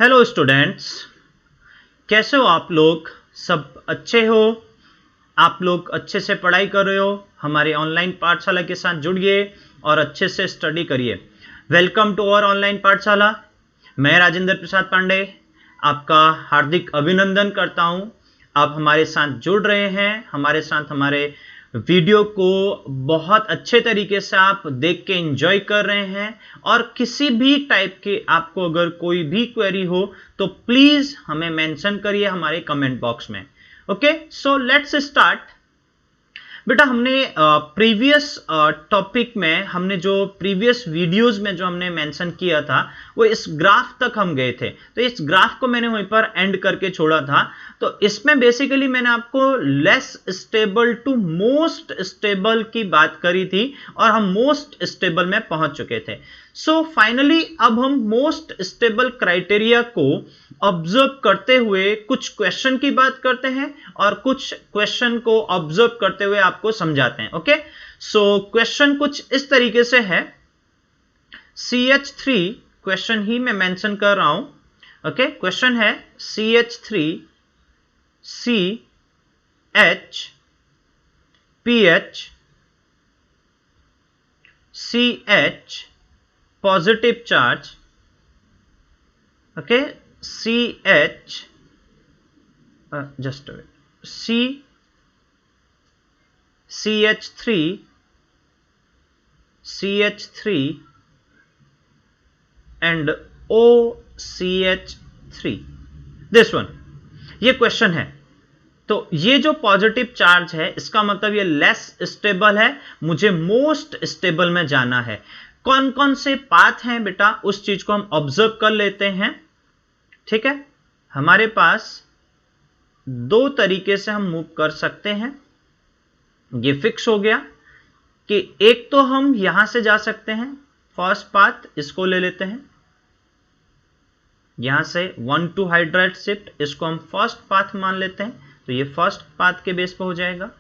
Hello students, कैसे हो आप लोग? सब अच्छे हो? आप लोग अच्छे से पढ़ाई कर रहे हो? हमारे ऑनलाइन पाठशाला के साथ जुड़िए और अच्छे से स्टडी करिए। वेलकम टू आवर ऑनलाइन पाठशाला। मैं राजेंद्र प्रसाद पांडे आपका हार्दिक अभिनंदन करता हूं। आप हमारे साथ जुड़ रहे हैं, हमारे साथ हमारे वीडियो को बहुत अच्छे तरीके से आप देख के एंजॉय कर रहे हैं। और किसी भी टाइप के आपको अगर कोई भी क्वेरी हो तो प्लीज हमें मेंशन करिए हमारे कमेंट बॉक्स में। Okay, so let's start. बेटा, हमने प्रीवियस टॉपिक में हमने जो प्रीवियस वीडियोस में जो हमने मेंशन किया था वो इस ग्राफ तक हम गए थे। तो इस ग्राफ को मैंने वहीं पर एंड करके छोड़ा था। तो इसमें बेसिकली मैंने आपको less stable to most stable की बात करी थी और हम मोस्ट स्टेबल में पहुंच चुके थे। सो फाइनली अब हम मोस्ट स्टेबल क्राइटेरिया को ऑब्जर्व करते हुए कुछ क्वेश्चन की बात करते हैं और कुछ क्वेश्चन को ऑब्जर्व करते हुए आपको समझाते हैं। ओके, सो क्वेश्चन कुछ इस तरीके से है। CH3 क्वेश्चन ही मैं मेंशन कर रहा हूं। ओके, क्वेश्चन है CH3 CH PH CH positive charge. Okay, CH just a minute. CH3 and OCH3, this one, ये क्वेश्चन है। तो ये जो पॉजिटिव चार्ज है इसका मतलब ये लेस स्टेबल है, मुझे मोस्ट स्टेबल में जाना है। कौन कौन से पाथ हैं बेटा, उस चीज को हम ऑब्जर्व कर लेते हैं। ठीक है, हमारे पास दो तरीके से हम मूव कर सकते हैं। ये फिक्स हो गया कि एक तो हम यहां से जा सकते हैं, फर्स्ट पाथ इसको ले लेते हैं, यहां से 1,2 हाइड्राइड शिफ्ट, इसको हम फर्स्ट पाथ मान लेते हैं। तो ये फर्स्ट पाथ के बेस पे हो जाएगा।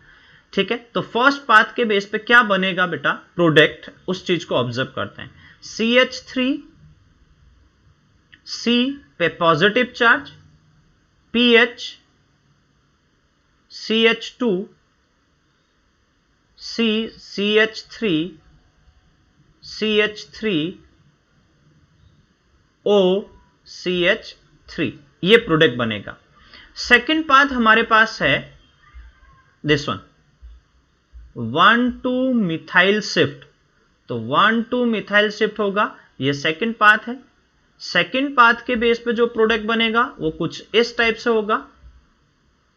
ठीक है, तो फर्स्ट पाथ के बेस पे क्या बनेगा बेटा, प्रोडक्ट, उस चीज को ऑब्जर्व करते हैं। CH3 C पे positive charge, PH CH2 C CH3 CH3 O CH3, ये प्रोडक्ट बनेगा। सेकंड पाथ हमारे पास है दिस वन, 1,2 मिथाइल शिफ्ट। तो 1,2 मिथाइल शिफ्ट होगा, ये सेकंड पाथ है। सेकंड पाथ के बेस पे जो प्रोडक्ट बनेगा वो कुछ इस टाइप से होगा,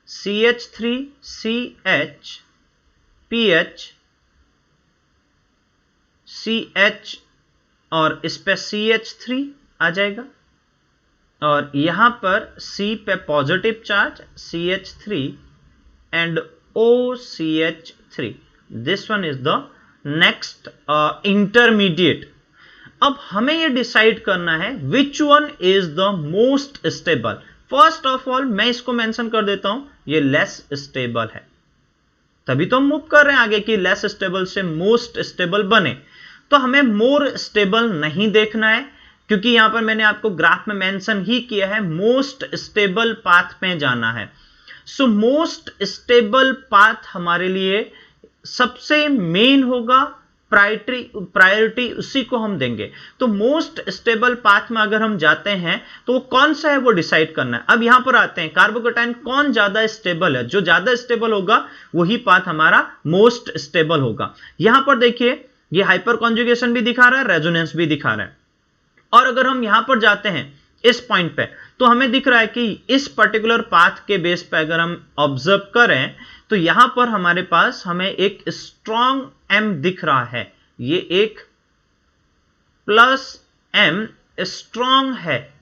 CH3 CH PH CH और इस पे CH3 आ जाएगा और यहां पर C पे positive charge CH3 and OCH3, this one is the next intermediate. अब हमें यह डिसाइड करना है which one is the most stable. First of all मैं इसको मेंशन कर देता हूं, ये लेस स्टेबल है, तभी तो हम मूव कर रहे हैं आगे कि लेस स्टेबल से मोस्ट स्टेबल बने। तो हमें मोर स्टेबल नहीं देखना है, क्योंकि यहां पर मैंने आपको ग्राफ में मेंशन ही किया है मोस्ट स्टेबल पाथ पे जाना है। सो मोस्ट स्टेबल पाथ हमारे लिए सबसे मेन होगा, प्रायोरिटी उसी को हम देंगे। तो मोस्ट स्टेबल पाथ में अगर हम जाते हैं तो वो कौन सा है वो डिसाइड करना है। अब यहां पर आते हैं, कार्बोकेटाइन कौन ज्यादा स्टेबल है, जो ज्यादा स्टेबल होगा वही पाथ हमारा मोस्ट स्टेबल होगा। यहां पर देखिए ये हाइपर कॉन्जुगेशन भी दिखा रहा है, रेजोनेंस भी दिखा रहा है। और अगर हम यहां पर जाते हैं इस पॉइंट पे तो हमें दिख रहा है कि इस पर्टिकुलर पाथ के बेस पे अगर हम ऑब्जर्व करें तो यहां पर हमारे पास हमें एक स्ट्रॉन्ग M दिख रहा है, ये एक प्लस M स्ट्रॉन्ग है।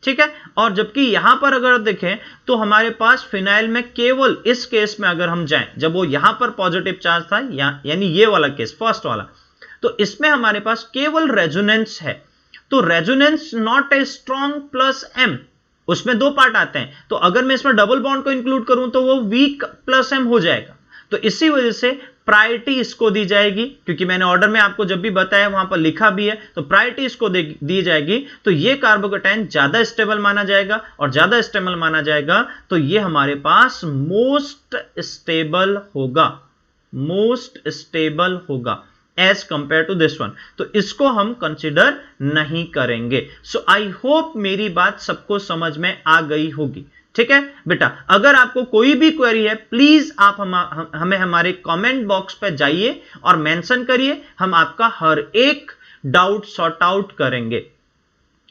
ठीक है, और जबकि यहां पर अगर देखें तो हमारे पास फिनाइल में केवल इस केस में अगर हम जाएं, जब वो यहां पर पॉजिटिव चार्ज था यानी ये वाला केस फर्स्ट वाला, तो इसमें हमारे पास केवल रेजोनेंस है। तो resonance not a strong plus M, उसमें दो पार्ट आते हैं। तो अगर मैं इसमें डबल बॉन्ड को इंक्लूड करूं तो वो वीक प्लस M हो जाएगा। तो इसी वजह से प्रायोरिटी इसको दी जाएगी, क्योंकि मैंने ऑर्डर में आपको जब भी बताया वहां पर लिखा भी है, तो प्रायोरिटी इसको दी जाएगी। तो ये कार्बोकेटाइन ज्यादा स्टेबल माना जाएगा, और ज्यादा स्टेबल माना जाएगा तो ये हमारे पास मोस्ट स्टेबल होगा, मोस्ट स्टेबल होगा as compared to this one. तो इसको हम कंसिडर नहीं करेंगे। सो आई होप मेरी बात सबको समझ में आ गई होगी। ठीक है बेटा, अगर आपको कोई भी क्वेरी है प्लीज आप हमें हमारे कमेंट बॉक्स पे जाइए और मेंशन करिए, हम आपका हर एक डाउट सॉर्ट आउट करेंगे।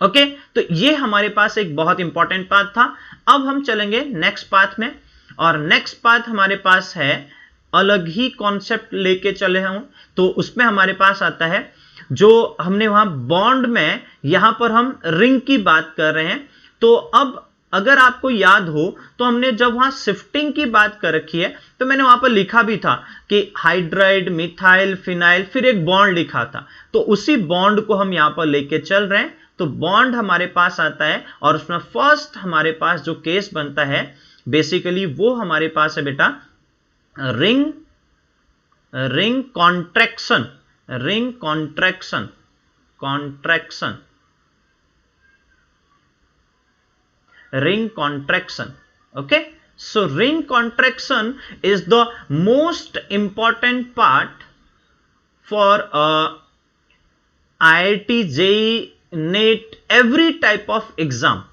ओके, तो ये हमारे पास एक बहुत इंपॉर्टेंट पार्ट था। अब हम चलेंगे नेक्स्ट पार्ट में, और नेक्स्ट पार्ट हमारे पास है अलग ही कॉन्सेप्ट लेके चले हूं। तो उसमें हमारे पास आता है जो हमने वहां बॉन्ड में, यहां पर हम रिंग की बात कर रहे हैं। तो अब अगर आपको याद हो तो हमने जब वहां शिफ्टिंग की बात कर रखी है, तो मैंने वहां पर लिखा भी था कि हाइड्राइड, मिथाइल, फिनाइल, फिर एक बॉन्ड लिखा था। तो उसी बॉन्ड को हम यहां पर लेके चल रहे हैं। तो बॉन्ड हमारे पास आता है, और उसमें फर्स्ट हमारे पास जो केस बनता है बेसिकली वो हमारे पास है बेटा ring contraction, ring contraction, contraction, ring contraction. Okay, so ring contraction is the most important part for IIT, JEE, NET, every type of exam.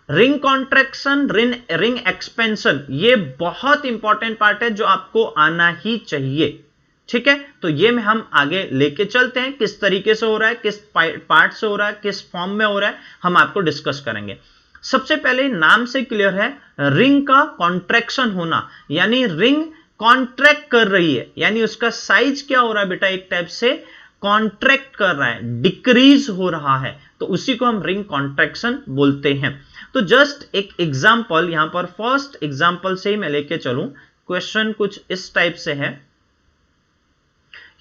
Ring contraction, ring expansion, ये बहुत इंपॉर्टेंट पार्ट है जो आपको आना ही चाहिए। ठीक है, तो ये में हम आगे लेके चलते हैं, किस तरीके से हो रहा है, किस पार्ट से हो रहा है, किस फॉर्म में हो रहा है, हम आपको डिस्कस करेंगे। सबसे पहले नाम से क्लियर है, रिंग का कॉन्ट्रैक्शन होना, यानी रिंग कॉन्ट्रैक्ट कर रही है, यानी उसका साइज क्या हो रहा है बेटा, एक टाइप से कॉन्ट्रैक्ट कर रहा है, डिक्रीज हो रहा है, तो उसी को हम रिंग कॉन्ट्रैक्शन बोलते हैं। तो जस्ट एक एग्जांपल यहां पर, फर्स्ट एग्जांपल से ही मैं लेके चलूं। क्वेश्चन कुछ इस टाइप से है,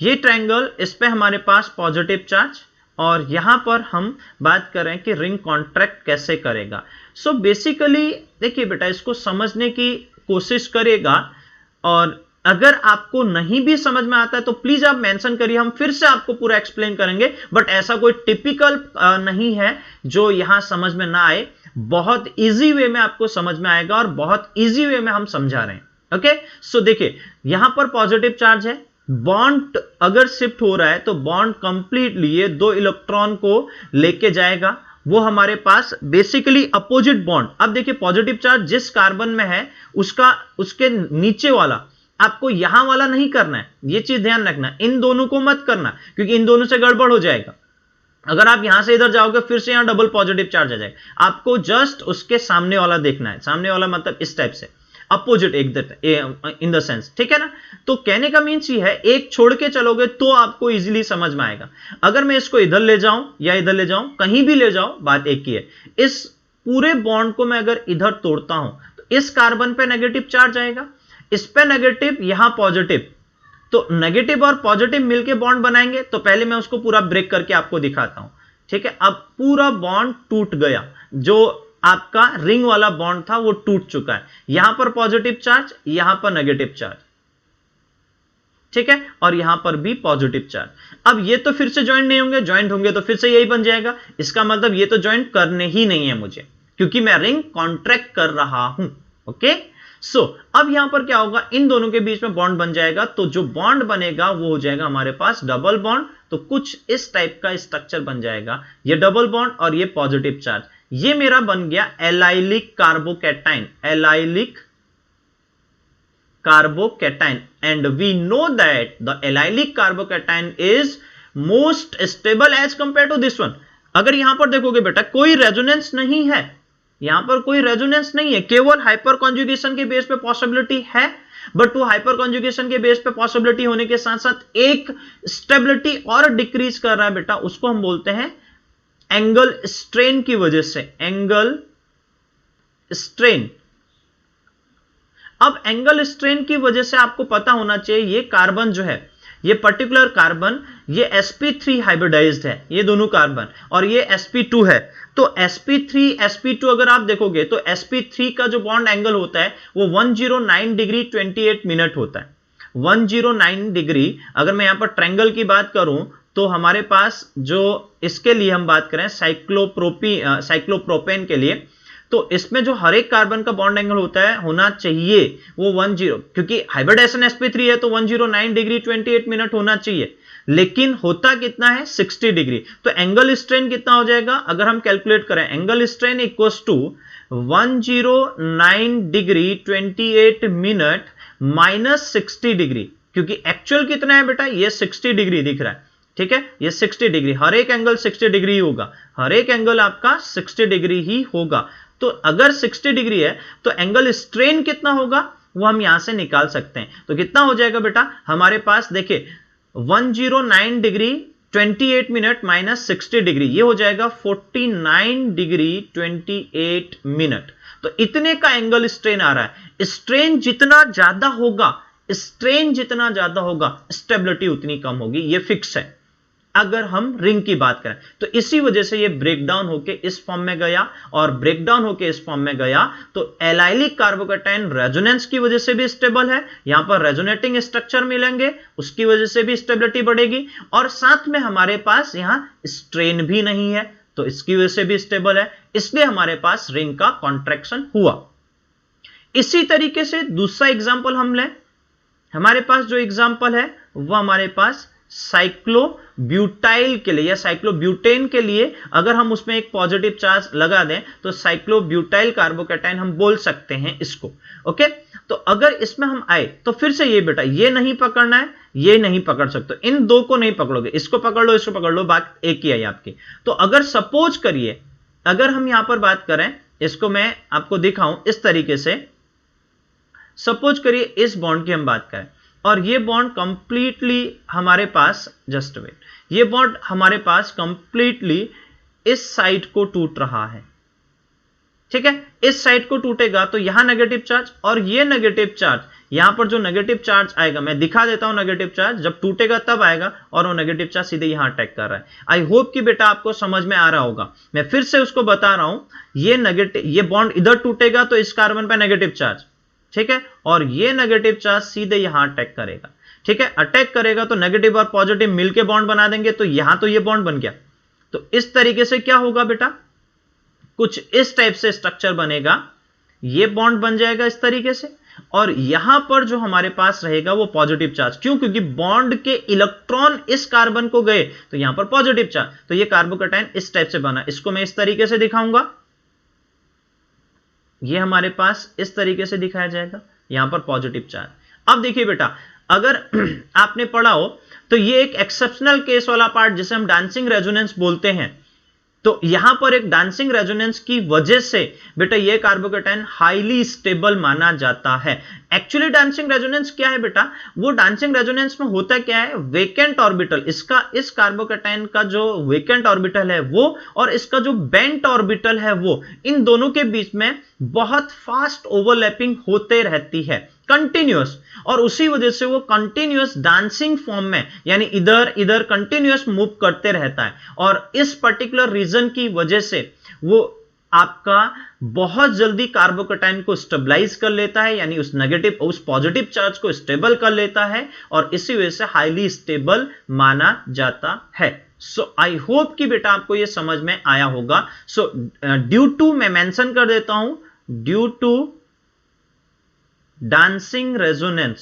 ये ट्रायंगल, इस पे हमारे पास पॉजिटिव चार्ज, और यहां पर हम बात कर रहे हैं कि रिंग कॉन्ट्रैक्ट कैसे करेगा। सो बेसिकली देखिए बेटा, इसको समझने की कोशिश करेगा, और अगर आपको नहीं भी समझ में आता है तो प्लीज आप मेंशन करिए, हम फिर से आपको पूरा एक्सप्लेन करेंगे। बट ऐसा कोई टिपिकल नहीं है जो यहां समझ में ना आए, बहुत इजी वे में आपको समझ में आएगा, और बहुत इजी वे में हम समझा रहे हैं। ओके, सो देखिए यहां पर पॉजिटिव चार्ज है, बॉन्ड अगर शिफ्ट हो रहा है तो बॉन्ड कंप्लीटली ये दो इलेक्ट्रॉन को लेके जाएगा, वो हमारे पास बेसिकली अपोजिट बॉन्ड। अब देखिए पॉजिटिव चार्ज जिस कार्बन में है उसके नीचे वाला, आपको यहां वाला नहीं करना है, ये चीज ध्यान रखना, इन दोनों को मत करना, क्योंकि इन दोनों से गड़बड़ हो जाएगा। अगर आप यहां से इधर जाओगे फिर से यहां डबल पॉजिटिव चार्ज आ जाएगा। आपको जस्ट उसके सामने वाला देखना है, सामने वाला मतलब इस टाइप से अपोजिट इन द सेंस। ठीक है ना, तो कहने का मीन्स ये है, एक छोड़ के चलोगे तो आपको इजीली समझ में आएगा। अगर मैं इसको इधर ले जाऊं या इधर ले जाऊं, कहीं भी ले जाऊं, बात एक ही है। इस पूरे बॉन्ड को मैं अगर इधर तोड़ता हूं तो इस कार्बन पे नेगेटिव चार्ज आएगा, इस पे नेगेटिव, यहां पॉजिटिव, तो नेगेटिव और पॉजिटिव मिलके बॉन्ड बनाएंगे। तो पहले मैं उसको पूरा ब्रेक करके आपको दिखाता हूं। ठीक है, अब पूरा बॉन्ड टूट गया, जो आपका रिंग वाला बॉन्ड था वो टूट चुका है। यहां पर पॉजिटिव चार्ज, यहां पर नेगेटिव चार्ज, ठीक है, और यहां पर भी पॉजिटिव चार्ज। अब ये तो फिर से ज्वाइंट नहीं होंगे, ज्वाइंट होंगे तो फिर से यही बन जाएगा। इसका मतलब ये तो ज्वाइंट करने ही नहीं है मुझे, क्योंकि मैं रिंग कॉन्ट्रैक्ट कर रहा हूं। ओके, सो अब यहां पर क्या होगा, इन दोनों के बीच में बॉन्ड बन जाएगा, तो जो बॉन्ड बनेगा वो हो जाएगा हमारे पास डबल बॉन्ड। तो कुछ इस टाइप का स्ट्रक्चर बन जाएगा, ये डबल बॉन्ड और ये पॉजिटिव चार्ज, ये मेरा बन गया allylic carbocation, allylic carbocation. And we know that the allylic carbocation is most stable as compared to this one. अगर यहां पर देखोगे बेटा कोई रेजोनेंस नहीं है, यहां पर कोई रेजोनेंस नहीं है, केवल हाइपर कॉन्जुगेशन के बेस पे पॉसिबिलिटी है। बट वो हाइपर कॉन्जुगेशन के बेस पे पॉसिबिलिटी होने के साथ साथ एक स्टेबिलिटी और डिक्रीज कर रहा है बेटा, उसको हम बोलते हैं एंगल स्ट्रेन की वजह से, एंगल स्ट्रेन। अब एंगल स्ट्रेन की वजह से आपको पता होना चाहिए, ये कार्बन जो है, ये पर्टिकुलर कार्बन, ये sp3 हाइब्रिडाइज्ड है, ये दोनों कार्बन, और ये sp2 है। तो sp3 sp2 अगर आप देखोगे तो sp3 का जो बॉन्ड एंगल होता है वो 109 डिग्री 28 मिनट होता है। 109 डिग्री, अगर मैं यहां पर ट्रायंगल की बात करूं तो हमारे पास जो इसके लिए हम बात करें साइक्लोप्रोपेन के लिए, तो इसमें जो हर एक कार्बन का बॉन्ड एंगल होता है होना चाहिए वो 10, क्योंकि हाइब्रिडाइजेशन sp3 है तो 109 डिग्री 28 मिनट होना चाहिए, लेकिन होता कितना है 60 डिग्री। तो एंगल स्ट्रेन कितना हो जाएगा, अगर हम कैलकुलेट करें angle strain equals to 109 degree 28 minute minus 60 degree, क्योंकि एक्चुअल कितना है बेटा, ये 60 डिग्री दिख रहा है, ठीक है, ये 60 डिग्री, हर एक एंगल 60 डिग्री होगा, हर एक एंगल आपका 60 डिग्री ही होगा। तो अगर 60 डिग्री है तो एंगल स्ट्रेन कितना होगा वो हम यहां से निकाल सकते हैं। तो कितना हो जाएगा बेटा, हमारे पास देखिए 109 डिग्री 28 मिनट माइनस 60 डिग्री, ये हो जाएगा 49 डिग्री 28 मिनट। तो इतने का एंगल स्ट्रेन आ रहा है। स्ट्रेन जितना ज्यादा होगा, स्टेबिलिटी उतनी कम होगी, ये फिक्स है अगर हम रिंग की बात करें। तो इसी वजह से ये ब्रेकडाउन होके इस फॉर्म में गया, और ब्रेकडाउन होके इस फॉर्म में गया तो एलाइलिक कार्बोकैटायन रेजोनेंस की वजह से भी स्टेबल है, यहां पर रेजोनेटिंग स्ट्रक्चर मिलेंगे, उसकी वजह से भी स्टेबिलिटी बढ़ेगी, और साथ में हमारे पास यहां स्ट्रेन भी नहीं है तो इसकी वजह से भी स्टेबल है, इसलिए हमारे पास रिंग का कॉन्ट्रैक्शन हुआ। इसी तरीके से दूसरा एग्जाम्पल हम लें, हमारे पास जो एग्जाम्पल है वह हमारे पास साइक्लोब्यूटाइल के लिए या साइक्लोब्यूटेन के लिए, अगर हम उसमें एक पॉजिटिव चार्ज लगा दें तो साइक्लोब्यूटाइल कार्बोकैटायन हम बोल सकते हैं इसको। ओके, तो अगर इसमें हम आए तो फिर से ये बेटा ये नहीं पकड़ना है, ये नहीं पकड़ सकते, इन दो को नहीं पकड़ोगे, इसको पकड़ लो, इसको पकड़ लो, बात एक ही है आपकी। तो अगर सपोज करिए, अगर हम यहां पर बात करें, इसको मैं आपको दिखाऊं इस तरीके से, सपोज करिए इस बॉन्ड की हम बात करें और ये बॉन्ड कंप्लीटली हमारे पास, जस्ट वेट, ये बॉन्ड हमारे पास कंप्लीटली इस साइड को टूट रहा है, ठीक है, इस साइड को टूटेगा तो यहां नेगेटिव चार्ज, और ये नेगेटिव चार्ज, यहां पर जो नेगेटिव चार्ज आएगा, मैं दिखा देता हूं, नेगेटिव चार्ज जब टूटेगा तब आएगा, और वो नेगेटिव चार्ज सीधे यहां अटैक कर रहा है। आई होप कि बेटा आपको समझ में आ रहा होगा, मैं फिर से उसको बता रहा हूं, ये नेगेटिव, ये बॉन्ड इधर टूटेगा तो इस कार्बन पर नेगेटिव चार्ज, ठीक है, और ये नेगेटिव चार्ज सीधे यहां अटैक करेगा, ठीक है, अटैक करेगा तो नेगेटिव और पॉजिटिव मिलके बॉन्ड बना देंगे, तो यहां तो ये बॉन्ड बन गया। तो इस तरीके से क्या होगा बेटा, कुछ इस टाइप से स्ट्रक्चर बनेगा, ये बॉन्ड बन जाएगा इस तरीके से, और यहां पर जो हमारे पास रहेगा वो पॉजिटिव चार्ज, क्यों, क्योंकि बॉन्ड के इलेक्ट्रॉन इस कार्बन को गए तो यहां पर पॉजिटिव चार्ज, तो ये कार्बोकैटायन इस टाइप से बना। इसको मैं इस तरीके से दिखाऊंगा, ये हमारे पास इस तरीके से दिखाया जाएगा, यहां पर पॉजिटिव चार्ज। अब देखिए बेटा, अगर आपने पढ़ा हो तो ये एक एक्सेप्शनल केस वाला पार्ट जिसे हम डांसिंग रेजोनेंस बोलते हैं, तो यहां पर एक डांसिंग रेजोनेंस की वजह से बेटा ये कार्बोकैटायन हाईली स्टेबल माना जाता है। एक्चुअली डांसिंग रेजोनेंस क्या है बेटा, वो डांसिंग रेजोनेंस में होता क्या है, वेकेंट ऑर्बिटल, इसका इस कार्बोकैटायन का जो वेकेंट ऑर्बिटल है वो, और इसका जो बेंट ऑर्बिटल है वो, इन दोनों के बीच में बहुत फास्ट ओवरलैपिंग होते रहती है, कंटिन्यूअस, और उसी वजह से वो कंटिन्यूअस डांसिंग फॉर्म में, यानी इधर इधर कंटिन्यूअस मूव करते रहता है, और इस पर्टिकुलर रीजन की वजह से वो आपका बहुत जल्दी कार्बोकैटायन को स्टेबलाइज कर लेता है, यानी उस नेगेटिव उस पॉजिटिव चार्ज को स्टेबल कर लेता है, और इसी वजह से हाईली स्टेबल माना जाता है। सो आई होप कि बेटा आपको यह समझ में आया होगा। सो ड्यू टू, मैं मेंशन कर देता हूं, ड्यू टू dancing resonance,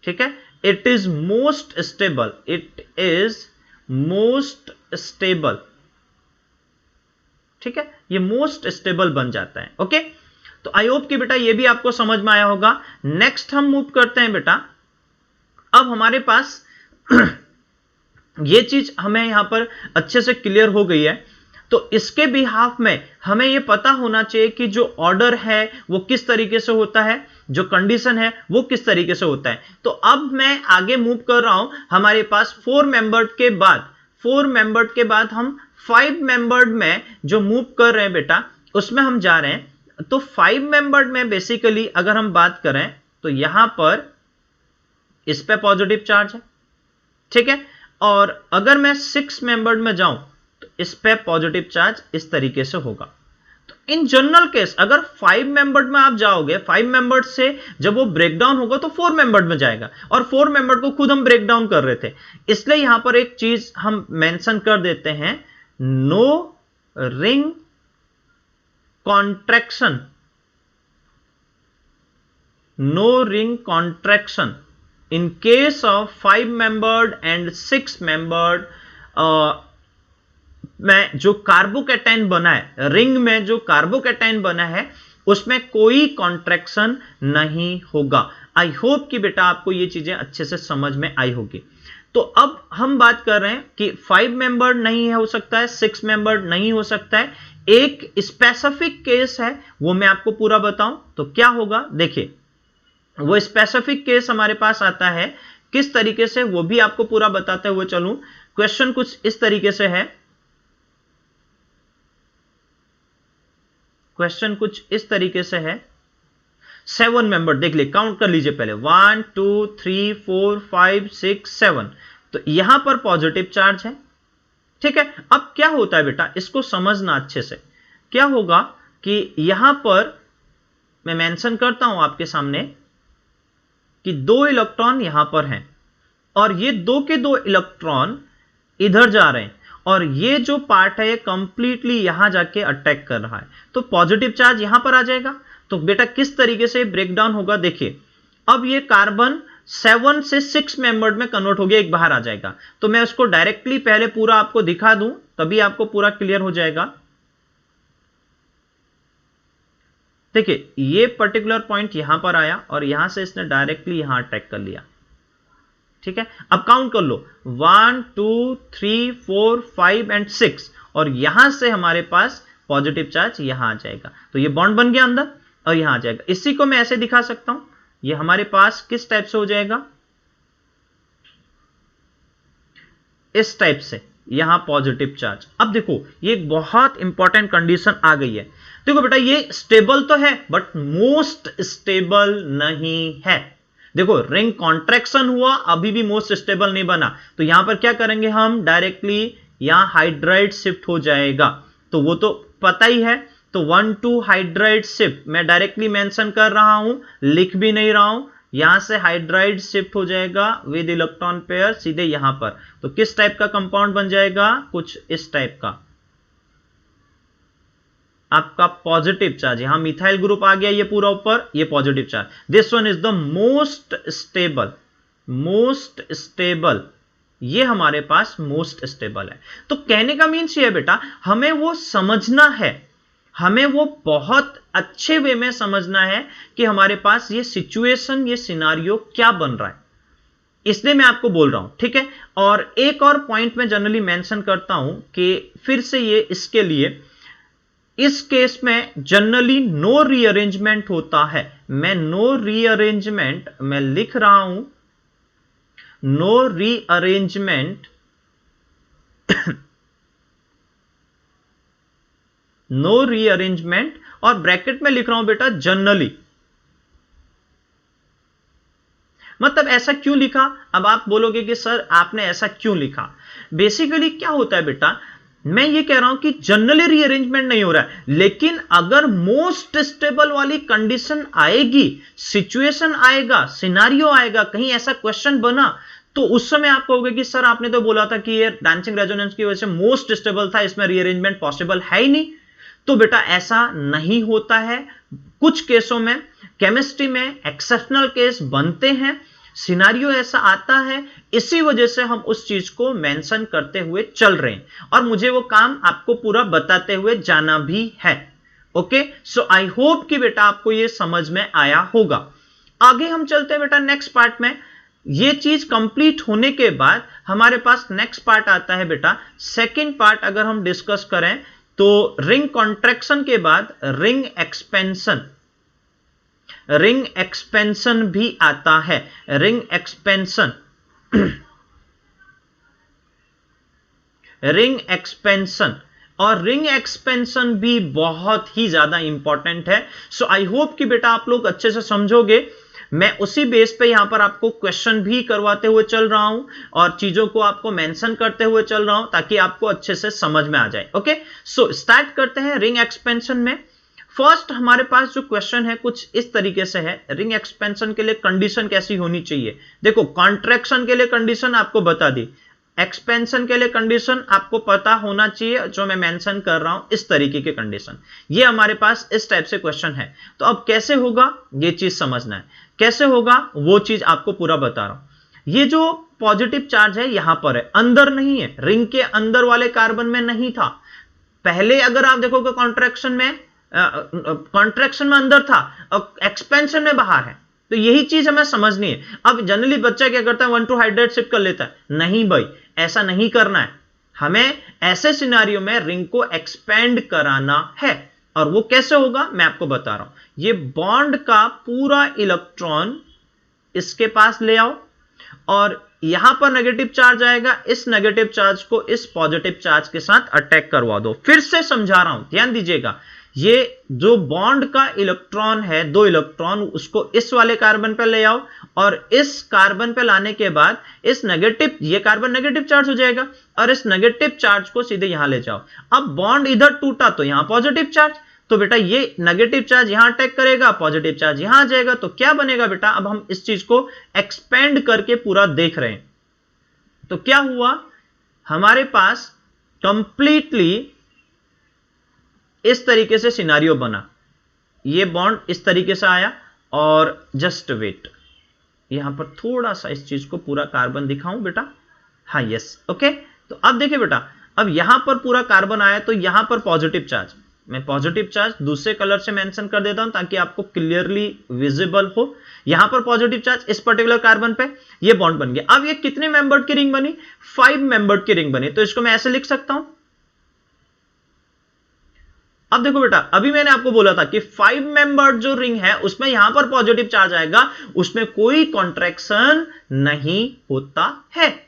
ठीक है, it is most stable, ठीक है, ये मोस्ट स्टेबल बन जाता है। ओके, तो आई होप कि बेटा ये भी आपको समझ में आया होगा। नेक्स्ट हम मूव करते हैं बेटा, अब हमारे पास ये चीज हमें यहां पर अच्छे से क्लियर हो गई है, तो इसके बिहाफ में हमें यह पता होना चाहिए कि जो ऑर्डर है वो किस तरीके से होता है, जो कंडीशन है वो किस तरीके से होता है। तो अब मैं आगे मूव कर रहा हूं, हमारे पास 4 मेंबर्ड के बाद हम 5 मेंबर्ड में जो मूव कर रहे हैं बेटा, उसमें हम जा रहे हैं। तो 5 मेंबर्ड में बेसिकली अगर हम बात करें तो यहां पर इस पे पॉजिटिव चार्ज है, ठीक है, और अगर मैं 6 मेंबर्ड में जाऊं तो इस पे पॉजिटिव चार्ज इस तरीके से होगा। तो इन जनरल केस अगर 5 मेंबर्ड में आप जाओगे, 5 मेंबर्ड से जब वो ब्रेक डाउन होगा तो 4 मेंबर्ड में जाएगा, और 4 मेंबर्ड को खुद हम ब्रेक डाउन कर रहे थे, इसलिए यहां पर एक चीज हम मेंशन कर देते हैं, no ring contraction, no ring contraction in case of 5 membered and 6 membered में जो कार्बोकैटायन बना है, रिंग में जो कार्बोकैटायन बना है उसमें कोई कॉन्ट्रैक्शन नहीं होगा। आई होप कि बेटा आपको ये चीजें अच्छे से समझ में आई होगी। तो अब हम बात कर रहे हैं कि 5 मेंबर्ड नहीं हो सकता है, 6 मेंबर्ड नहीं हो सकता है, एक स्पेसिफिक केस है, वो मैं आपको पूरा बताऊं तो क्या होगा। देखिए वो स्पेसिफिक केस हमारे पास आता है किस तरीके से, वो भी आपको पूरा बताते हुए चलूं। क्वेश्चन कुछ इस तरीके से है, क्वेश्चन कुछ इस तरीके से है, 7 मेंबर देख ले, काउंट कर लीजिए पहले, 1 2 3 4 5 6 7, तो यहां पर पॉजिटिव चार्ज है, ठीक है। अब क्या होता है बेटा, इसको समझना अच्छे से, क्या होगा कि यहां पर मैं मेंशन करता हूं आपके सामने कि 2 इलेक्ट्रॉन यहां पर हैं और ये 2 के 2 इलेक्ट्रॉन इधर जा रहे हैं, और ये जो पार्ट है ये कंप्लीटली यहां जाके अटैक कर रहा है, तो पॉजिटिव चार्ज यहां पर आ जाएगा। तो बेटा किस तरीके से ब्रेक डाउन होगा, देखिए अब ये कार्बन 7 से 6 मेंबर्ड में कन्वर्ट हो गया, एक बाहर आ जाएगा। तो मैं उसको डायरेक्टली पहले पूरा आपको दिखा दूं तभी आपको पूरा क्लियर हो जाएगा। देखिए ये पर्टिकुलर पॉइंट यहां पर आया और यहां से इसने डायरेक्टली यहां अटैक कर लिया, ठीक है। अब काउंट कर लो, 1 2 3 4 5 एंड 6, और यहां से हमारे पास पॉजिटिव चार्ज यहां आ जाएगा, तो ये बॉन्ड बन गया अंदर और यहां आ जाएगा। इसी को मैं ऐसे दिखा सकता हूं, ये हमारे पास किस टाइप से हो जाएगा, इस टाइप से, यहां पॉजिटिव चार्ज। अब देखो ये एक बहुत इंपॉर्टेंट कंडीशन आ गई है। देखो बेटा ये स्टेबल तो है बट मोस्ट स्टेबल नहीं है। देखो रिंग कॉन्ट्रैक्शन हुआ, अभी भी मोस्ट स्टेबल नहीं बना, तो यहां पर क्या करेंगे हम, डायरेक्टली यहां हाइड्राइड शिफ्ट हो जाएगा, तो वो तो पता ही है। तो 1 2 हाइड्राइड शिफ्ट मैं डायरेक्टली मेंशन कर रहा हूं, लिख भी नहीं रहा हूं, यहां से हाइड्राइड शिफ्ट हो जाएगा विद इलेक्ट्रॉन पेयर सीधे यहां पर। तो किस टाइप का कंपाउंड बन जाएगा, कुछ इस टाइप का, आपका पॉजिटिव चार्ज, यहां मिथाइल ग्रुप आ गया, ये पूरा ऊपर, ये positive charge. This one is the most stable, most stable, ये हमारे पास मोस्ट स्टेबल है। तो कहने का मीन्स ये है बेटा, हमें वो समझना है, हमें वो बहुत अच्छे वे में समझना है कि हमारे पास ये सिचुएशन, ये सिनारियो क्या बन रहा है, इसलिए मैं आपको बोल रहा हूं, ठीक है। और एक और पॉइंट में जनरली मेंशन करता हूं कि फिर से ये इसके लिए, इस केस में जनरली नो रीअरेंजमेंट होता है। मैं नो रीअरेंजमेंट मैं लिख रहा हूं, नो रीअरेंजमेंट, नो रीअरेंजमेंट, और ब्रैकेट में लिख रहा हूं बेटा जनरली। मतलब ऐसा क्यों लिखा, अब आप बोलोगे कि सर आपने ऐसा क्यों लिखा। बेसिकली क्या होता है बेटा, मैं ये कह रहा हूं कि जनरली रीअरेंजमेंट नहीं हो रहा है, लेकिन अगर मोस्ट स्टेबल वाली कंडीशन आएगी, सिचुएशन आएगा, सिनारियो आएगा, कहीं ऐसा क्वेश्चन बना, तो उस समय आप कहोगे कि सर आपने तो बोला था कि ये डांसिंग रेजोनेंस की वजह से मोस्ट स्टेबल था, इसमें रीअरेंजमेंट पॉसिबल है ही नहीं। तो बेटा ऐसा नहीं होता है, कुछ केसों में, केमिस्ट्री में एक्सेप्शनल केस बनते हैं, सिनारियो ऐसा आता है, इसी वजह से हम उस चीज को मेंशन करते हुए चल रहे हैं, और मुझे वो काम आपको पूरा बताते हुए जाना भी है। ओके, सो आई होप कि बेटा आपको ये समझ में आया होगा। आगे हम चलते हैं बेटा नेक्स्ट पार्ट में। ये चीज कंप्लीट होने के बाद हमारे पास नेक्स्ट पार्ट आता है बेटा, सेकेंड पार्ट अगर हम डिस्कस करें तो रिंग कॉन्ट्रैक्शन के बाद रिंग एक्सपेंशन, रिंग एक्सपेंशन भी आता है, रिंग एक्सपेंशन, रिंग एक्सपेंशन, और रिंग एक्सपेंशन भी बहुत ही ज्यादा इंपॉर्टेंट है। सो आई होप कि बेटा आप लोग अच्छे से समझोगे। मैं उसी बेस पे यहां पर आपको क्वेश्चन भी करवाते हुए चल रहा हूं और चीजों को आपको मेंशन करते हुए चल रहा हूं ताकि आपको अच्छे से समझ में आ जाए। ओके, सो स्टार्ट करते हैं रिंग एक्सपेंशन में। फर्स्ट हमारे पास जो क्वेश्चन है कुछ इस तरीके से है, रिंग एक्सपेंशन के लिए कंडीशन कैसी होनी चाहिए। देखो कॉन्ट्रैक्शन के लिए कंडीशन आपको बता दी, एक्सपेंशन के लिए कंडीशन आपको पता होना चाहिए, जो मैं मेंशन कर रहा हूं इस तरीके के कंडीशन, ये हमारे पास इस टाइप से क्वेश्चन है। तो अब कैसे होगा ये चीज समझना है, कैसे होगा वो चीज आपको पूरा बता रहा हूं। ये जो पॉजिटिव चार्ज है यहां पर है, अंदर नहीं है, रिंग के अंदर वाले कार्बन में नहीं था। पहले अगर आप देखोगे कॉन्ट्रैक्शन में अंदर था और एक्सपेंशन में बाहर है, तो यही चीज हमें समझनी है। अब जनरली बच्चा क्या करता है, 1,2 हाइड्राइड शिफ्ट कर लेता है, नहीं भाई ऐसा नहीं करना है। हमें ऐसे सिनेरियो में रिंग को एक्सपेंड कराना है, और वो कैसे होगा मैं आपको बता रहा हूं। ये बॉन्ड का पूरा इलेक्ट्रॉन इसके पास ले आओ, और यहां पर नेगेटिव चार्ज आएगा, इस नेगेटिव चार्ज को इस पॉजिटिव चार्ज के साथ अटैक करवा दो। फिर से समझा रहा हूं, ध्यान दीजिएगा, ये जो बॉन्ड का इलेक्ट्रॉन है, 2 इलेक्ट्रॉन, उसको इस वाले कार्बन पे ले आओ, और इस कार्बन पे लाने के बाद इस नेगेटिव, ये कार्बन नेगेटिव चार्ज हो जाएगा, और इस नेगेटिव चार्ज को सीधे यहां ले जाओ। अब बॉन्ड इधर टूटा तो यहां पॉजिटिव चार्ज, तो बेटा ये नेगेटिव चार्ज यहां अटैक करेगा, पॉजिटिव चार्ज यहां आ जाएगा, तो क्या बनेगा बेटा, अब हम इस चीज को एक्सपेंड करके पूरा देख रहे हैं। तो क्या हुआ, हमारे पास कंप्लीटली इस तरीके से सिनारियो बना, ये बॉन्ड इस तरीके से आया, और जस्ट वेट, यहां पर थोड़ा सा इस चीज को पूरा कार्बन दिखाऊं बेटा, हाँ यस ओके। तो अब देखिए बेटा, अब यहां पर पूरा कार्बन आया, तो यहां पर पॉजिटिव चार्ज, मैं पॉजिटिव चार्ज दूसरे कलर से मेंशन कर देता हूं ताकि आपको क्लियरली विजिबल हो। यहां पर पॉजिटिव चार्ज इस पर्टिकुलर कार्बन पे, ये बॉन्ड बन गया। अब ये कितने मेंबर्ड की रिंग बनी, 5 मेंबर्ड की रिंग बनी, तो इसको मैं ऐसे लिख सकता हूं। अब देखो बेटा, अभी मैंने आपको बोला था कि 5 मेंबर्ड जो रिंग है उसमें यहां पर पॉजिटिव चार्ज आएगा, उसमें कोई कॉन्ट्रैक्शन नहीं होता है,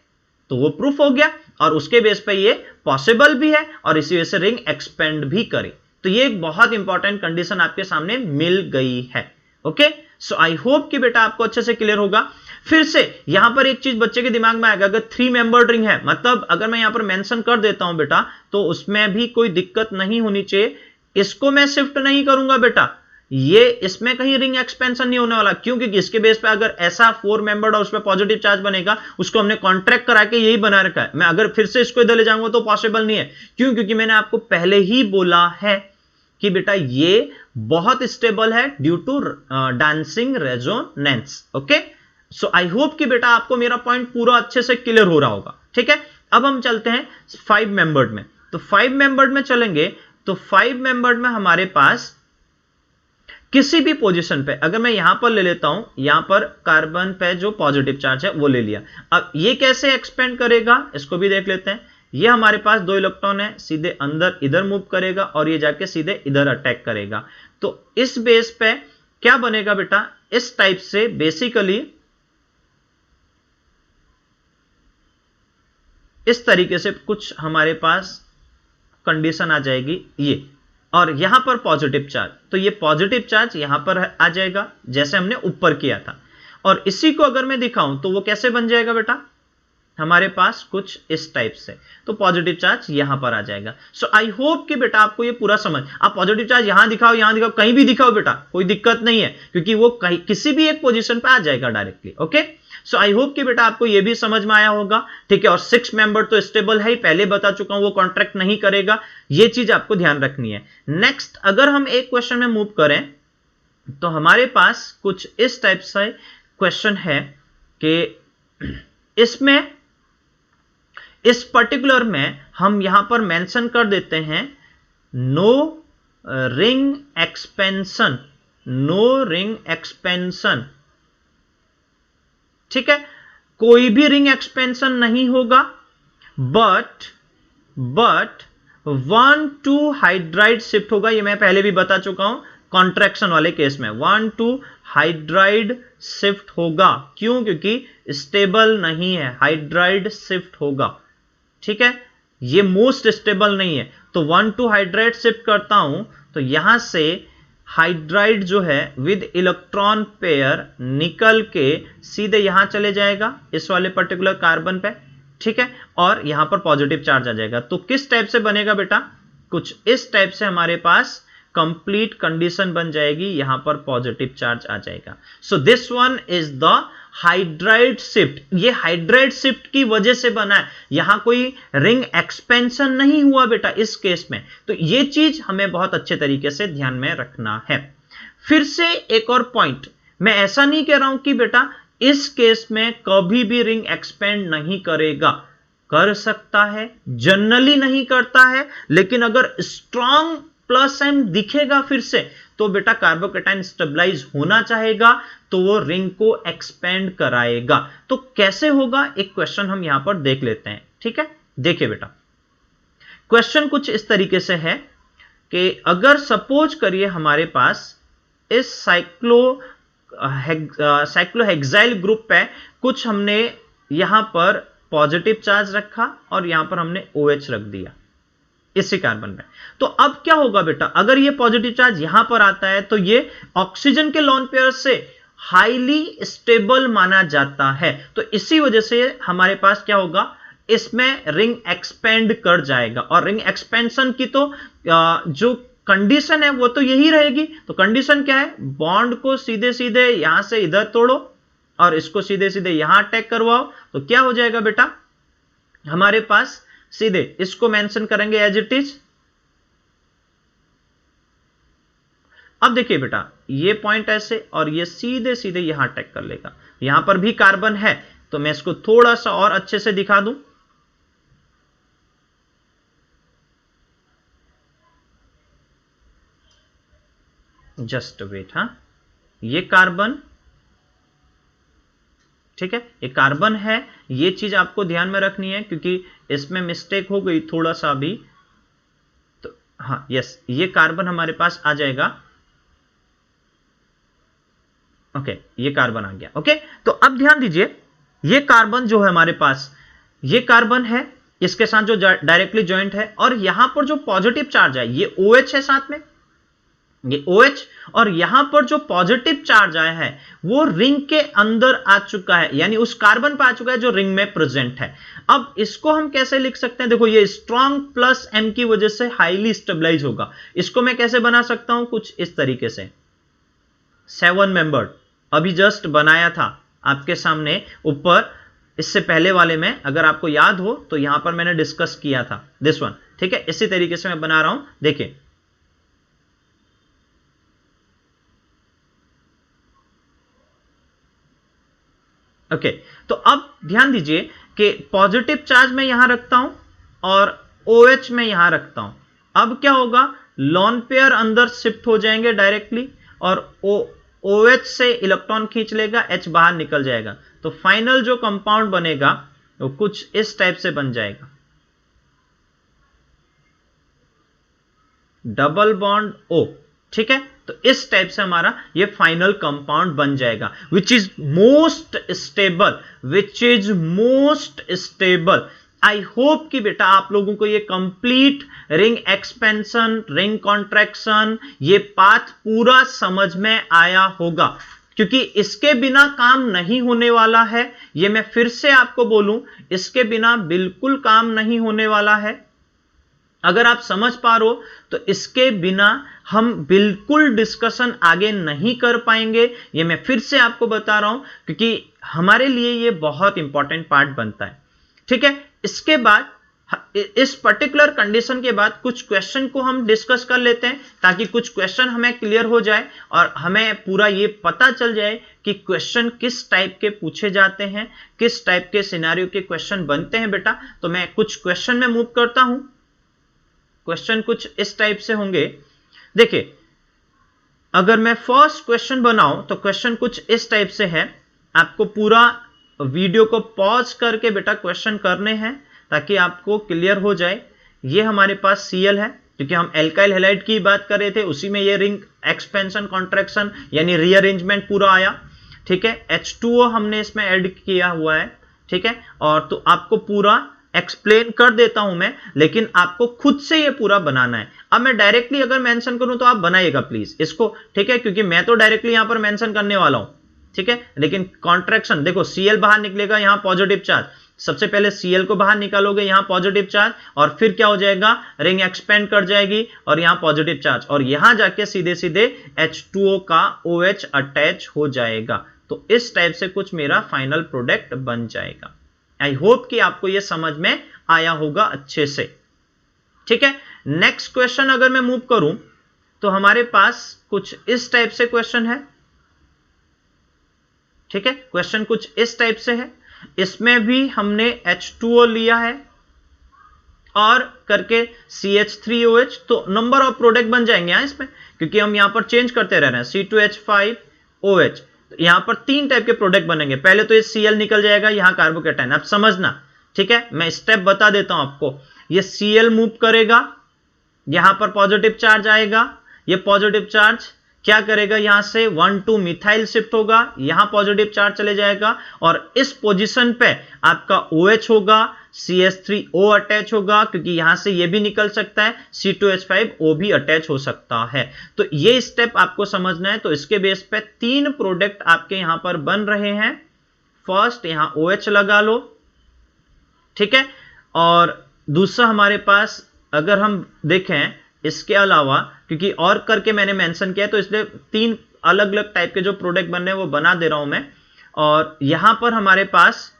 तो वो प्रूफ हो गया, और उसके बेस पे ये पॉसिबल भी है, और इसी वजह से रिंग एक्सपेंड भी करे। तो ये एक बहुत इंपॉर्टेंट कंडीशन आपके सामने मिल गई है। ओके, सो आई होप कि बेटा आपको अच्छे से क्लियर होगा। फिर से यहां पर एक चीज बच्चे के दिमाग में आएगा, अगर 3 मेंबर्ड रिंग है, मतलब अगर मैं यहां पर मेंशन कर देता हूं बेटा, तो उसमें भी कोई दिक्कत नहीं होनी चाहिए, इसको मैं शिफ्ट नहीं करूंगा बेटा, ये इसमें कहीं रिंग एक्सपेंशन नहीं होने वाला। क्यों, क्योंकि इसके बेस पे अगर ऐसा 4 मेंबर्ड और उसमें पॉजिटिव चार्ज बनेगा, उसको हमने कॉन्ट्रैक्ट करा के यही बना रखा है। मैं अगर फिर से इसको इधर ले जाऊंगा तो पॉसिबल नहीं है। क्यों, क्योंकि मैंने आपको पहले ही बोला है कि बेटा ये बहुत स्टेबल है due to dancing resonance. Okay, so I hope कि बेटा आपको मेरा पॉइंट पूरा अच्छे से क्लियर हो रहा होगा। ठीक है, अब हम चलते हैं 5 मेंबर्ड में। तो 5 मेंबर्ड में चलेंगे, तो 5 मेंबर्ड में हमारे पास किसी भी पोजीशन पे, अगर मैं यहां पर ले लेता हूं, यहां पर कार्बन पे जो पॉजिटिव चार्ज है वो ले लिया। अब ये कैसे एक्सपेंड करेगा इसको भी देख लेते हैं। ये हमारे पास 2 इलेक्ट्रॉन है, सीधे अंदर इधर मूव करेगा, और ये जाके सीधे इधर अटैक करेगा। तो इस बेस पे क्या बनेगा बेटा, इस टाइप से बेसिकली इस तरीके से कुछ हमारे पास कंडीशन आ जाएगी ये, और यहां पर पॉजिटिव चार्ज, तो ये पॉजिटिव चार्ज यहां पर आ जाएगा जैसे हमने ऊपर किया था। और इसी को अगर मैं दिखाऊं तो वो कैसे बन जाएगा बेटा, हमारे पास कुछ इस टाइप से, तो पॉजिटिव चार्ज यहां पर आ जाएगा। सो आई होप कि बेटा आपको ये पूरा समझ, आप पॉजिटिव चार्ज यहां दिखाओ, यहां दिखाओ, कहीं भी दिखाओ बेटा, कोई दिक्कत नहीं है, क्योंकि वो कहीं किसी भी एक पोजीशन पे आ जाएगा directly. Okay, so I hope कि बेटा आपको ये भी समझ में आया होगा। ठीक है, और 6 मेंबर तो स्टेबल है ही, पहले बता चुका हूं, वो कॉन्ट्रैक्ट नहीं करेगा, ये चीज आपको ध्यान रखनी है। नेक्स्ट अगर हम एक क्वेश्चन में मूव करें, तो हमारे पास कुछ इस टाइप से क्वेश्चन है कि इसमें, इस पर्टिकुलर में हम यहां पर मेंशन कर देते हैं no ring expansion, no ring expansion. ठीक है, कोई भी रिंग एक्सपेंशन नहीं होगा, बट 1,2 हाइड्राइड शिफ्ट होगा। ये मैं पहले भी बता चुका हूं, कॉन्ट्रैक्शन वाले केस में 1,2 हाइड्राइड शिफ्ट होगा। क्यों, क्योंकि स्टेबल नहीं है, हाइड्राइड शिफ्ट होगा। ठीक है, ये मोस्ट स्टेबल नहीं है, तो 1,2 हाइड्राइड शिफ्ट करता हूं, तो यहां से हाइड्राइड जो है विद इलेक्ट्रॉन पेयर निकल के सीधे यहां चले जाएगा इस वाले पर्टिकुलर कार्बन पे। ठीक है, और यहां पर पॉजिटिव चार्ज आ जाएगा। तो किस टाइप से बनेगा बेटा, कुछ इस टाइप से हमारे पास कंप्लीट कंडीशन बन जाएगी, यहां पर पॉजिटिव चार्ज आ जाएगा। So this one is the hydride shift. ये हाइड्राइड शिफ्ट की वजह से बना है, यहां कोई रिंग एक्सपेंशन नहीं हुआ बेटा इस केस में। तो ये चीज हमें बहुत अच्छे तरीके से ध्यान में रखना है। फिर से एक और पॉइंट, मैं ऐसा नहीं कह रहा हूं कि बेटा इस केस में कभी भी रिंग एक्सपेंड नहीं करेगा, कर सकता है, जनरली नहीं करता है, लेकिन अगर स्ट्रॉन्ग प्लस एम दिखेगा फिर से तो बेटा कार्बोकेटाइन स्टेबलाइज होना चाहेगा, तो वो रिंग को एक्सपेंड कराएगा। तो कैसे होगा, एक क्वेश्चन हम यहां पर देख लेते हैं। ठीक है, देखिए बेटा क्वेश्चन कुछ इस तरीके से है कि अगर सपोज करिए हमारे पास इस साइक्लोहेक्साइल ग्रुप पे कुछ हमने यहां पर पॉजिटिव चार्ज रखा और यहां पर हमने OH रख दिया इसी कार्बन में। तो अब क्या होगा बेटा, अगर ये पॉजिटिव चार्ज यहां पर आता है तो ये ऑक्सीजन के लोन पेयर से हाईली स्टेबल माना जाता है। तो इसी वजह से हमारे पास क्या होगा, इसमें रिंग एक्सपेंड कर जाएगा। और रिंग एक्सपेंशन की तो जो कंडीशन है वो तो यही रहेगी। तो कंडीशन क्या है, बॉन्ड को सीधे सीधे यहां से इधर तोड़ो और इसको सीधे सीधे यहां अटैक करवाओ, तो क्या हो जाएगा बेटा, हमारे पास सीधे इसको मेंशन करेंगे एज इट इज। अब देखिए बेटा ये पॉइंट ऐसे और ये सीधे सीधे यहां अटैक कर लेगा। यहां पर भी कार्बन है तो मैं इसको थोड़ा सा और अच्छे से दिखा दूं। जस्ट वेट, हां ये कार्बन, ठीक है ये कार्बन है, ये चीज आपको ध्यान में रखनी है क्योंकि इसमें मिस्टेक हो गई थोड़ा सा भी। तो हाँ यस, ये कार्बन हमारे पास आ जाएगा। ओके ये कार्बन आ गया। ओके तो अब ध्यान दीजिए, ये कार्बन जो है हमारे पास, ये कार्बन है, इसके साथ जो डायरेक्टली ज्वाइंट है, और यहां पर जो पॉजिटिव चार्ज है ये OH है साथ में, ये OH, और यहां पर जो पॉजिटिव चार्ज आया है वो रिंग के अंदर आ चुका है, यानी उस कार्बन पर आ चुका है जो रिंग में प्रेजेंट है। अब इसको हम कैसे लिख सकते हैं, देखो ये स्ट्रॉन्ग प्लस M की वजह से हाईली स्टेबलाइज होगा। इसको मैं कैसे बना सकता हूं, कुछ इस तरीके से, 7 मेंबर्ड अभी जस्ट बनाया था आपके सामने ऊपर, इससे पहले वाले में अगर आपको याद हो तो यहां पर मैंने डिस्कस किया था दिस वन। ठीक है, इसी तरीके से मैं बना रहा हूं, देखिए ओके। तो अब ध्यान दीजिए कि पॉजिटिव चार्ज मैं यहां रखता हूं और OH में यहां रखता हूं। अब क्या होगा, लॉन पेयर अंदर शिफ्ट हो जाएंगे डायरेक्टली और OH से इलेक्ट्रॉन खींच लेगा, H बाहर निकल जाएगा। तो फाइनल जो कंपाउंड बनेगा वो कुछ इस टाइप से बन जाएगा, डबल बॉन्ड O। ठीक है, तो इस टाइप से हमारा ये फाइनल कंपाउंड बन जाएगा, which is most stable, which is most stable. I hope कि बेटा आप लोगों को ये complete ring expansion, ring contraction, ये पाथ पूरा समझ में आया होगा, क्योंकि इसके बिना काम नहीं होने वाला है। ये मैं फिर से आपको बोलूं, इसके बिना बिल्कुल काम नहीं होने वाला है। अगर आप समझ पा रहे हो तो इसके बिना हम बिल्कुल डिस्कशन आगे नहीं कर पाएंगे। ये मैं फिर से आपको बता रहा हूं क्योंकि हमारे लिए ये बहुत इंपॉर्टेंट पार्ट बनता है। ठीक है, इसके बाद इस पर्टिकुलर कंडीशन के बाद कुछ क्वेश्चन को हम डिस्कस कर लेते हैं ताकि कुछ क्वेश्चन हमें क्लियर हो जाए और हमें पूरा ये पता चल जाए कि क्वेश्चन किस टाइप के पूछे जाते हैं, किस टाइप के सिनेरियो के क्वेश्चन बनते हैं बेटा। तो मैं कुछ क्वेश्चन में मूव करता हूं। क्वेश्चन कुछ इस टाइप से होंगे, देखिए अगर मैं फर्स्ट क्वेश्चन बनाऊं तो क्वेश्चन कुछ इस टाइप से है। आपको पूरा वीडियो को पॉज करके बेटा क्वेश्चन करने हैं ताकि आपको क्लियर हो जाए। ये हमारे पास Cl है क्योंकि हम एल्काइल हैलाइड की बात कर रहे थे, उसी में ये रिंग एक्सपेंशन कॉन्ट्रैक्शन यानी रीअरेंजमेंट पूरा आया। ठीक है, H2O हमने इसमें ऐड किया हुआ है। ठीक है, और तो आपको पूरा एक्सप्लेन कर देता हूं मैं, लेकिन आपको खुद से ये पूरा बनाना है। अब मैं डायरेक्टली अगर मेंशन करूं तो आप बनाइएगा प्लीज इसको। ठीक है, क्योंकि मैं तो डायरेक्टली यहां पर मेंशन करने वाला हूं। ठीक है, लेकिन कॉन्ट्रैक्शन देखो, Cl बाहर निकलेगा, यहां पॉजिटिव चार्ज, सबसे पहले Cl को बाहर निकालोगे, यहां पॉजिटिव चार्ज, और फिर क्या हो जाएगा, रिंग एक्सपेंड कर जाएगी और यहां पॉजिटिव चार्ज, और यहां जाके सीधे सीधे H2O का OH अटैच हो जाएगा। तो इस टाइप से कुछ मेरा फाइनल प्रोडक्ट बन जाएगा। आई होप कि आपको यह समझ में आया होगा अच्छे से। ठीक है, नेक्स्ट क्वेश्चन अगर मैं मूव करूं तो हमारे पास कुछ इस टाइप से क्वेश्चन है। ठीक है, क्वेश्चन कुछ इस टाइप से है। इसमें भी हमने H2O लिया है और करके CH3OH, तो नंबर ऑफ प्रोडक्ट बन जाएंगे यहां इसमें, क्योंकि हम यहां पर चेंज करते रह रहे हैं। C2H5OH, तो यहां पर 3 टाइप के प्रोडक्ट बनेंगे। पहले तो ये Cl निकल जाएगा, यहां कार्बोकेटाइन, अब समझना। ठीक है, मैं स्टेप बता देता हूं आपको। ये Cl मूव करेगा, यहां पर पॉजिटिव चार्ज आएगा, ये पॉजिटिव चार्ज क्या करेगा, यहां से 1,2 मिथाइल शिफ्ट होगा, यहां पॉजिटिव चार्ज चले जाएगा, और इस पोजीशन पे आपका OH होगा, CH3O अटैच होगा, क्योंकि यहां से ये भी निकल सकता है, C2H5O भी अटैच हो सकता है। तो ये स्टेप आपको समझना है। तो इसके बेस पे 3 प्रोडक्ट आपके यहां पर बन रहे हैं। फर्स्ट यहां OH लगा लो, ठीक है, और दूसरा हमारे पास अगर हम देखें इसके अलावा, क्योंकि और करके मैंने मेंशन किया है, तो इसलिए 3 अलग अलग टाइप के जो प्रोडक्ट बनने हैं वो बना दे रहा हूं मैं। और यहां पर हमारे पास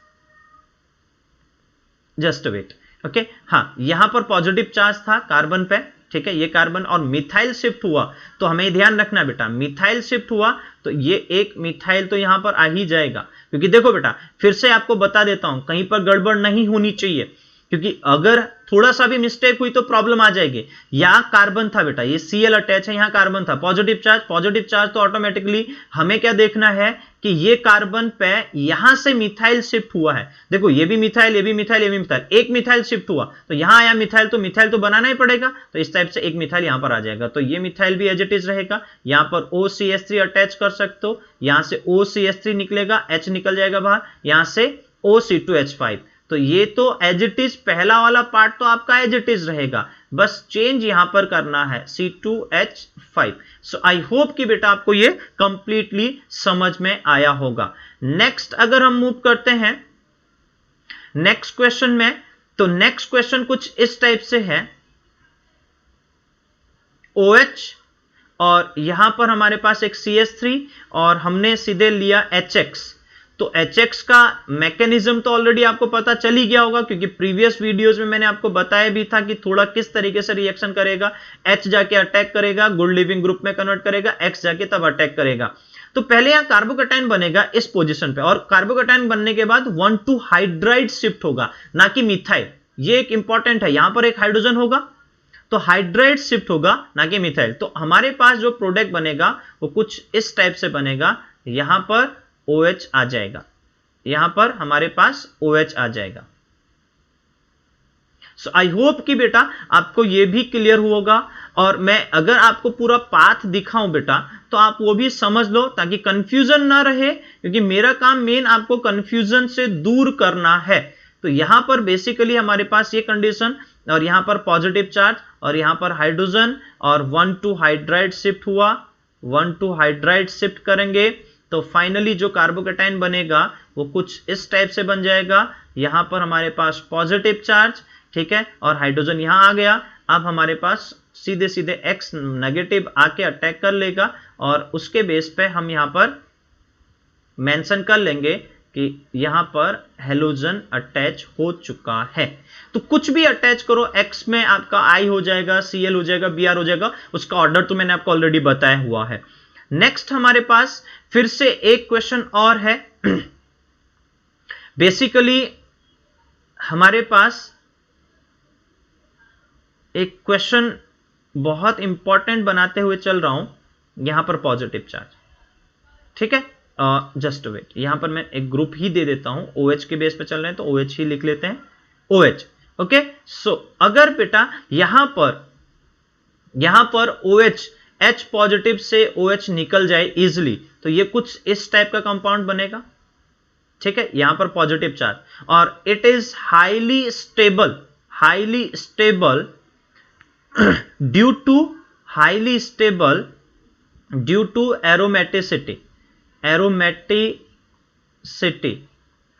जस्ट वेट, ओके, हाँ, यहां पर पॉजिटिव चार्ज था कार्बन पे। ठीक है, ये कार्बन और मिथाइल शिफ्ट हुआ, तो हमें ध्यान रखना बेटा, मिथाइल शिफ्ट हुआ तो ये एक मिथाइल तो यहां पर आ ही जाएगा। क्योंकि देखो बेटा, फिर से आपको बता देता हूं, कहीं पर गड़बड़ नहीं होनी चाहिए, क्योंकि अगर थोड़ा सा भी मिस्टेक हुई तो प्रॉब्लम आ जाएगी। यहां कार्बन था बेटा, ये Cl अटैच है, यहां कार्बन था, पॉजिटिव चार्ज, तो ऑटोमेटिकली हमें क्या देखना है कि ये कार्बन पे यहां से मिथाइल शिफ्ट हुआ है। देखो, ये भी मिथाइल, ये भी मिथाइल, ये भी मिथाइल, एक मिथाइल शिफ्ट हुआ, तो यहां आया मिथाइल, तो मिथाइल तो बनाना ही पड़ेगा, तो इस टाइप से एक मिथाइल यहां पर आ जाएगा। तो ये मिथाइल भी एज इट इज रहेगा, यहां पर OCH3 अटैच कर सकते हो, यहां से OCH3 निकलेगा, H निकल जाएगा बाहर, यहां से OC2H5। तो ये तो एज इट इज, पहला वाला पार्ट तो आपका एज इट इज रहेगा, बस चेंज यहां पर करना है C2H5। सो आई होप कि बेटा आपको ये कंप्लीटली समझ में आया होगा। नेक्स्ट अगर हम मूव करते हैं नेक्स्ट क्वेश्चन में, तो नेक्स्ट क्वेश्चन कुछ इस टाइप से है। OH और यहां पर हमारे पास एक CH3 और हमने सीधे लिया HX। तो HX का मैकेनिज्म तो ऑलरेडी आपको पता चल ही गया होगा, क्योंकि प्रीवियस वीडियोस में मैंने आपको बताया भी था कि थोड़ा किस तरीके से रिएक्शन करेगा। H जाके अटैक करेगा, गुड लिविंग ग्रुप में कन्वर्ट करेगा, X जाके तब अटैक करेगा। तो पहले यहां कार्बोकेटाइन बनेगा इस पोजीशन पे, और कार्बोकेटाइन बनने के बाद 1,2 हाइड्राइड शिफ्ट होगा, ना कि मिथाइल। ये एक इंपॉर्टेंट है, यहां पर एक हाइड्रोजन होगा तो हाइड्राइड शिफ्ट होगा, ना कि मिथाइल। तो हमारे पास जो प्रोडक्ट बनेगा वो कुछ इस टाइप से बनेगा। यहां पर OH आ जाएगा, यहां पर हमारे पास OH आ जाएगा। सो आई होप कि बेटा आपको यह भी क्लियर होगा, और मैं अगर आपको पूरा पाथ दिखाऊं बेटा तो आप वो भी समझ लो, ताकि कंफ्यूजन ना रहे, क्योंकि मेरा काम मेन आपको कंफ्यूजन से दूर करना है। तो यहां पर बेसिकली हमारे पास ये कंडीशन, और यहां पर पॉजिटिव चार्ज, और यहां पर हाइड्रोजन, और 1,2 हाइड्राइड शिफ्ट हुआ, 1,2 हाइड्राइड शिफ्ट करेंगे तो फाइनली जो कार्बोकेटाइन बनेगा वो कुछ इस टाइप से बन जाएगा। यहां पर हमारे पास पॉजिटिव चार्ज, ठीक है, और हाइड्रोजन यहां आ गया। अब हमारे पास सीधे सीधे X नेगेटिव आके अटैक कर लेगा, और उसके बेस पे हम यहां पर मेंशन कर लेंगे कि यहां पर हेलोजन अटैच हो चुका है। तो कुछ भी अटैच करो, X में आपका I हो जाएगा, Cl हो जाएगा, Br हो जाएगा, उसका ऑर्डर तो मैंने आपको ऑलरेडी बताया हुआ है। नेक्स्ट हमारे पास फिर से एक क्वेश्चन और है। बेसिकली हमारे पास एक क्वेश्चन बहुत इंपॉर्टेंट बनाते हुए चल रहा हूं, यहां पर पॉजिटिव चार्ज, ठीक है, जस्ट वेट, यहां पर मैं एक ग्रुप ही दे देता हूं, OH के बेस पे चल रहे हैं तो OH ही लिख लेते हैं, OH, ओके। सो अगर बेटा यहां पर OH, H पॉजिटिव से OH निकल जाए इजिली, तो ये कुछ इस टाइप का कंपाउंड बनेगा, ठीक है, यहां पर पॉजिटिव चार्ज, और it is highly stable due to aromaticity,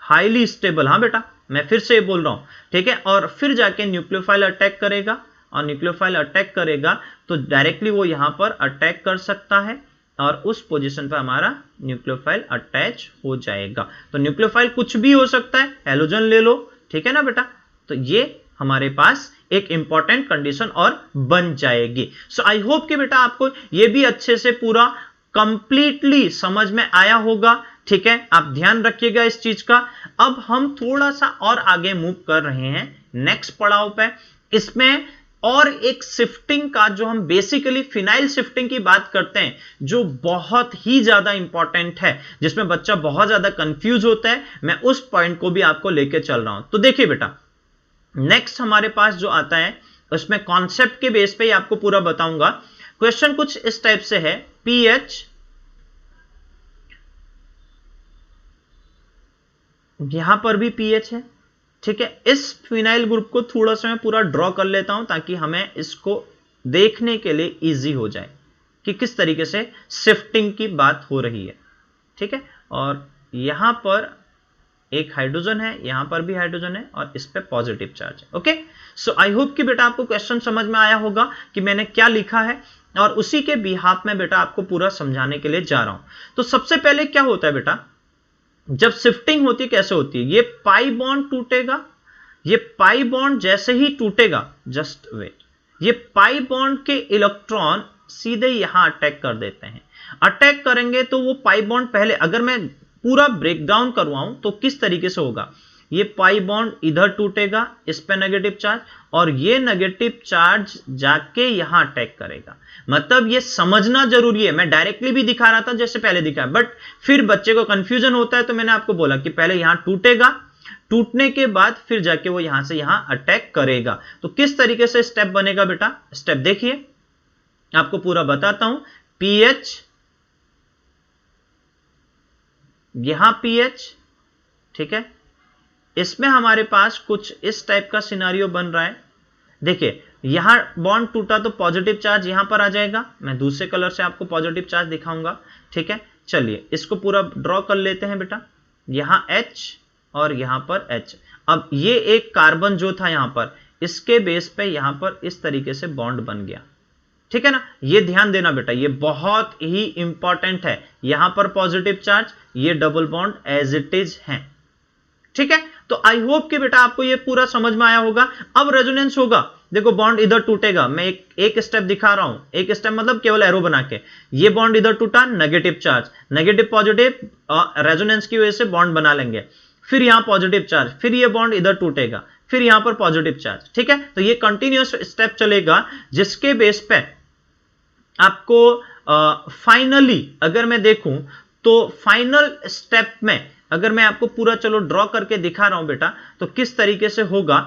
highly stable, हाँ बेटा, मैं फिर से ये बोल रहा हूं, ठीक है। और फिर जाके न्यूक्लियोफाइल अटैक करेगा, और न्यूक्लियोफाइल अटैक करेगा तो डायरेक्टली वो यहां पर अटैक कर सकता है और उस पोजीशन पर हमारा न्यूक्लियोफाइल अटैच हो जाएगा। तो न्यूक्लियोफाइल कुछ भी हो सकता है, हैलोजन ले लो, ठीक है ना बेटा। तो ये हमारे पास एक इंपॉर्टेंट कंडीशन और बन जाएगी। सो आई होप कि बेटा आपको ये भी अच्छे से पूरा कंप्लीटली समझ में आया होगा, ठीक है। आप ध्यान रखिएगा इस चीज का। अब हम थोड़ा सा और आगे मूव कर रहे हैं नेक्स्ट पड़ाव पे। इसमें और एक शिफ्टिंग का, जो हम बेसिकली फिनाइल शिफ्टिंग की बात करते हैं, जो बहुत ही ज्यादा इंपॉर्टेंट है, जिसमें बच्चा बहुत ज्यादा कंफ्यूज होता है, मैं उस पॉइंट को भी आपको लेके चल रहा हूं। तो देखिए बेटा, नेक्स्ट हमारे पास जो आता है उसमें कॉन्सेप्ट के बेस पे ही आपको पूरा बताऊंगा। क्वेश्चन कुछ इस टाइप से है, पीएच, यहां पर भी पीएच है, ठीक है। इस फिनाइल ग्रुप को थोड़ा सा मैं पूरा ड्रॉ कर लेता हूं ताकि हमें इसको देखने के लिए इजी हो जाए कि किस तरीके से शिफ्टिंग की बात हो रही है, ठीक है। और यहां पर एक हाइड्रोजन है, यहां पर भी हाइड्रोजन है, और इस पे पॉजिटिव चार्ज है। ओके, सो आई होप कि बेटा आपको क्वेश्चन समझ में आया होगा कि मैंने क्या लिखा है, और उसी के बिहाफ में बेटा आपको पूरा समझाने के लिए जा रहा हूं। तो सबसे पहले क्या होता है बेटा, जब शिफ्टिंग होती है कैसे होती है, ये पाई बॉन्ड टूटेगा, ये पाई बॉन्ड जैसे ही टूटेगा, जस्ट वेट, ये पाई बॉन्ड के इलेक्ट्रॉन सीधे यहां अटैक कर देते हैं। अटैक करेंगे तो वो पाई बॉन्ड पहले, अगर मैं पूरा ब्रेकडाउन करवाऊं तो किस तरीके से होगा, ये पाई बॉन्ड इधर टूटेगा, इस पे नेगेटिव चार्ज, और ये नेगेटिव चार्ज जाके यहां अटैक करेगा। मतलब ये समझना जरूरी है, मैं डायरेक्टली भी दिखा रहा था जैसे पहले दिखाया, बट फिर बच्चे को कंफ्यूजन होता है, तो मैंने आपको बोला कि पहले यहां टूटेगा, टूटने के बाद फिर जाके वो यहां से यहां अटैक करेगा। तो किस तरीके से स्टेप बनेगा बेटा, स्टेप देखिए, आपको पूरा बताता हूं। पीएच, यहां पीएच, ठीक है, इसमें हमारे पास कुछ इस टाइप का सिनारियो बन रहा है। देखिए, यहां बॉन्ड टूटा तो पॉजिटिव चार्ज यहां पर आ जाएगा, मैं दूसरे कलर से आपको पॉजिटिव चार्ज दिखाऊंगा, ठीक है। चलिए इसको पूरा ड्रॉ कर लेते हैं बेटा, यहां H और यहां पर H। अब ये एक कार्बन जो था यहां पर, इसके बेस पे यहां पर इस तरीके से बॉन्ड बन गया, ठीक है ना। ये ध्यान देना बेटा, ये बहुत ही इंपॉर्टेंट है। यहां पर पॉजिटिव चार्ज, ये double bond as it is है, ठीक है। तो आई होप कि बेटा आपको ये पूरा समझ में आया होगा। अब रेजोनेंस होगा, देखो बॉन्ड इधर टूटेगा, मैं एक स्टेप दिखा रहा हूं, एक स्टेप मतलब केवल एरो बना के, ये बॉन्ड इधर टूटा, negative charge, negative positive, resonance की वजह से बॉन्ड बना लेंगे, फिर यहां पॉजिटिव चार्ज, फिर ये बॉन्ड इधर टूटेगा, फिर यहां पर पॉजिटिव चार्ज, ठीक है। तो ये कंटिन्यूअस स्टेप चलेगा, जिसके बेस पे आपको फाइनली अगर मैं देखूं तो फाइनल स्टेप में अगर मैं आपको पूरा चलो ड्रॉ करके दिखा रहा हूं बेटा, तो किस तरीके से होगा।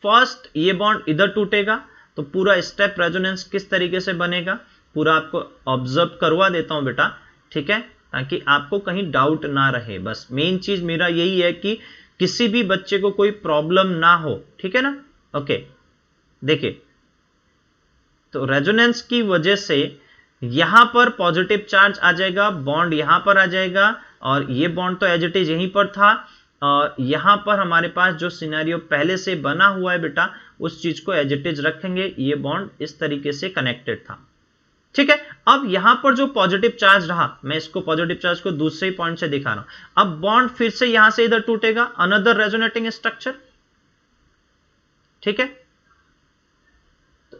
फर्स्ट ये बॉन्ड इधर टूटेगा, तो पूरा स्टेप रेजोनेंस किस तरीके से बनेगा पूरा आपको ऑब्जर्व करवा देता हूं बेटा, ठीक है, ताकि आपको कहीं डाउट ना रहे। बस मेन चीज मेरा यही है कि किसी भी बच्चे को कोई प्रॉब्लम ना हो, ठीक है ना। ओके, देखिए, तो रेजोनेंस की वजह से यहां पर पॉजिटिव चार्ज आ जाएगा, बॉन्ड यहां पर आ जाएगा, और ये बॉन्ड तो एज इट इज यहीं पर था, और यहां पर हमारे पास जो सिनेरियो पहले से बना हुआ है बेटा, उस चीज को एज इट इज रखेंगे, ये बॉन्ड इस तरीके से कनेक्टेड था, ठीक है। अब यहां पर जो पॉजिटिव चार्ज रहा, मैं इसको पॉजिटिव चार्ज को दूसरे पॉइंट से दिखा रहा हूं। अब बॉन्ड फिर से यहां से इधर टूटेगा, अनदर रेजोनेटिंग स्ट्रक्चर, ठीक है।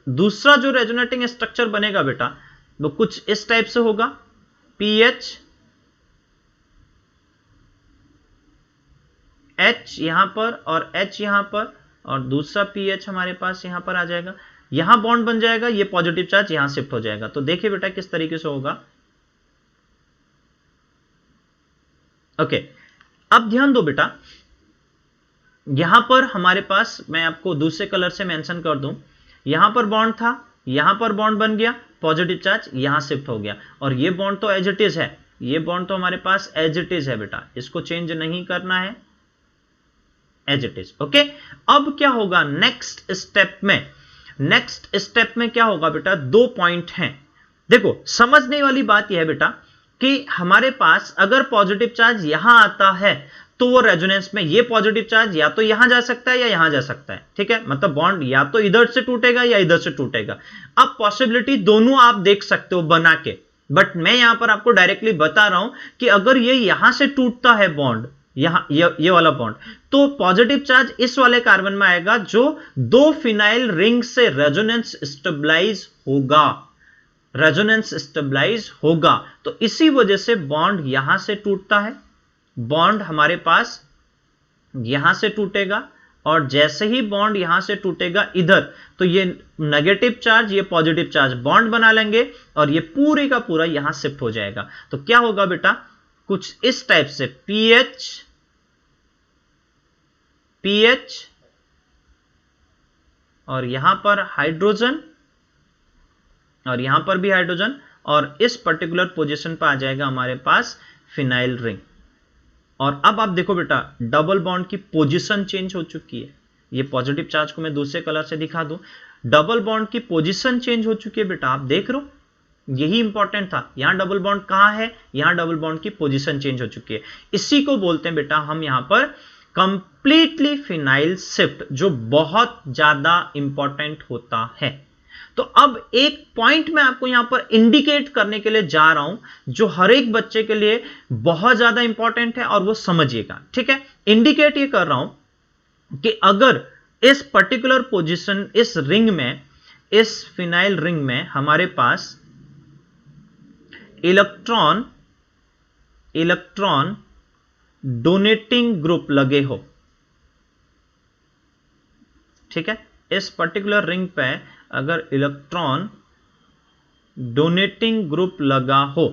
दूसरा जो रेजोनेटिंग स्ट्रक्चर बनेगा बेटा, वो कुछ इस टाइप से होगा, पीएच, H यहां पर और H यहां पर, और दूसरा पीएच हमारे पास यहां पर आ जाएगा, यहां बॉन्ड बन जाएगा, ये पॉजिटिव चार्ज यहां शिफ्ट हो जाएगा। तो देखिए बेटा किस तरीके से होगा। ओके, अब ध्यान दो बेटा, यहां पर हमारे पास, मैं आपको दूसरे कलर से मेंशन कर दूं, यहां पर बॉन्ड था, यहां पर बॉन्ड बन गया, पॉजिटिव चार्ज यहां शिफ्ट हो गया, और ये बॉन्ड तो एज इट इज है, ये बॉन्ड तो हमारे पास एज इट इज है बेटा, इसको चेंज नहीं करना है, एज इट इज। ओके, अब क्या होगा नेक्स्ट स्टेप में, नेक्स्ट स्टेप में क्या होगा बेटा, दो पॉइंट हैं। देखो समझने वाली बात यह है बेटा कि हमारे पास अगर पॉजिटिव चार्ज यहां आता है तो वो रेजोनेंस में ये पॉजिटिव चार्ज या तो यहां जा सकता है या यहां जा सकता है, ठीक है, मतलब बॉन्ड या तो इधर से टूटेगा या इधर से टूटेगा। अब पॉसिबिलिटी दोनों आप देख सकते हो बना के, बट मैं यहां पर आपको डायरेक्टली बता रहा हूं कि अगर ये यहां से टूटता है बॉन्ड, यहां ये वाला बॉन्ड, तो पॉजिटिव चार्ज इस वाले कार्बन में आएगा जो दो फिनाइल रिंग से रेजोनेंस स्टेबलाइज होगा, रेजोनेंस स्टेबलाइज होगा। तो इसी वजह से बॉन्ड यहां से टूटता है, बॉन्ड हमारे पास यहां से टूटेगा, और जैसे ही बॉन्ड यहां से टूटेगा इधर, तो ये नेगेटिव चार्ज ये पॉजिटिव चार्ज बॉन्ड बना लेंगे और ये पूरे का पूरा यहां शिफ्ट हो जाएगा। तो क्या होगा बेटा, कुछ इस टाइप से पीएच पीएच और यहां पर हाइड्रोजन और यहां पर भी हाइड्रोजन, और इस पर्टिकुलर पोजीशन पर आ जाएगा हमारे पास फिनाइल रिंग। और अब आप देखो बेटा, डबल बॉन्ड की पोजीशन चेंज हो चुकी है। ये पॉजिटिव चार्ज को मैं दूसरे कलर से दिखा दूं, डबल बॉन्ड की पोजीशन चेंज हो चुकी है बेटा, आप देख रहे हो, यही इंपॉर्टेंट था। यहां डबल बॉन्ड कहां है, यहां डबल बॉन्ड की पोजीशन चेंज हो चुकी है। इसी को बोलते हैं बेटा हम यहां पर कंप्लीटली फिनाइल शिफ्ट, जो बहुत ज्यादा इंपॉर्टेंट होता है। तो अब एक पॉइंट मैं आपको यहां पर इंडिकेट करने के लिए जा रहा हूं, जो हर एक बच्चे के लिए बहुत ज्यादा इंपॉर्टेंट है, और वो समझिएगा, ठीक है। इंडिकेट ये कर रहा हूं कि अगर इस पर्टिकुलर पोजीशन, इस रिंग में, इस फिनाइल रिंग में हमारे पास इलेक्ट्रॉन डोनेटिंग ग्रुप लगे हो, ठीक है, इस पर्टिकुलर रिंग पे अगर इलेक्ट्रॉन डोनेटिंग ग्रुप लगा हो,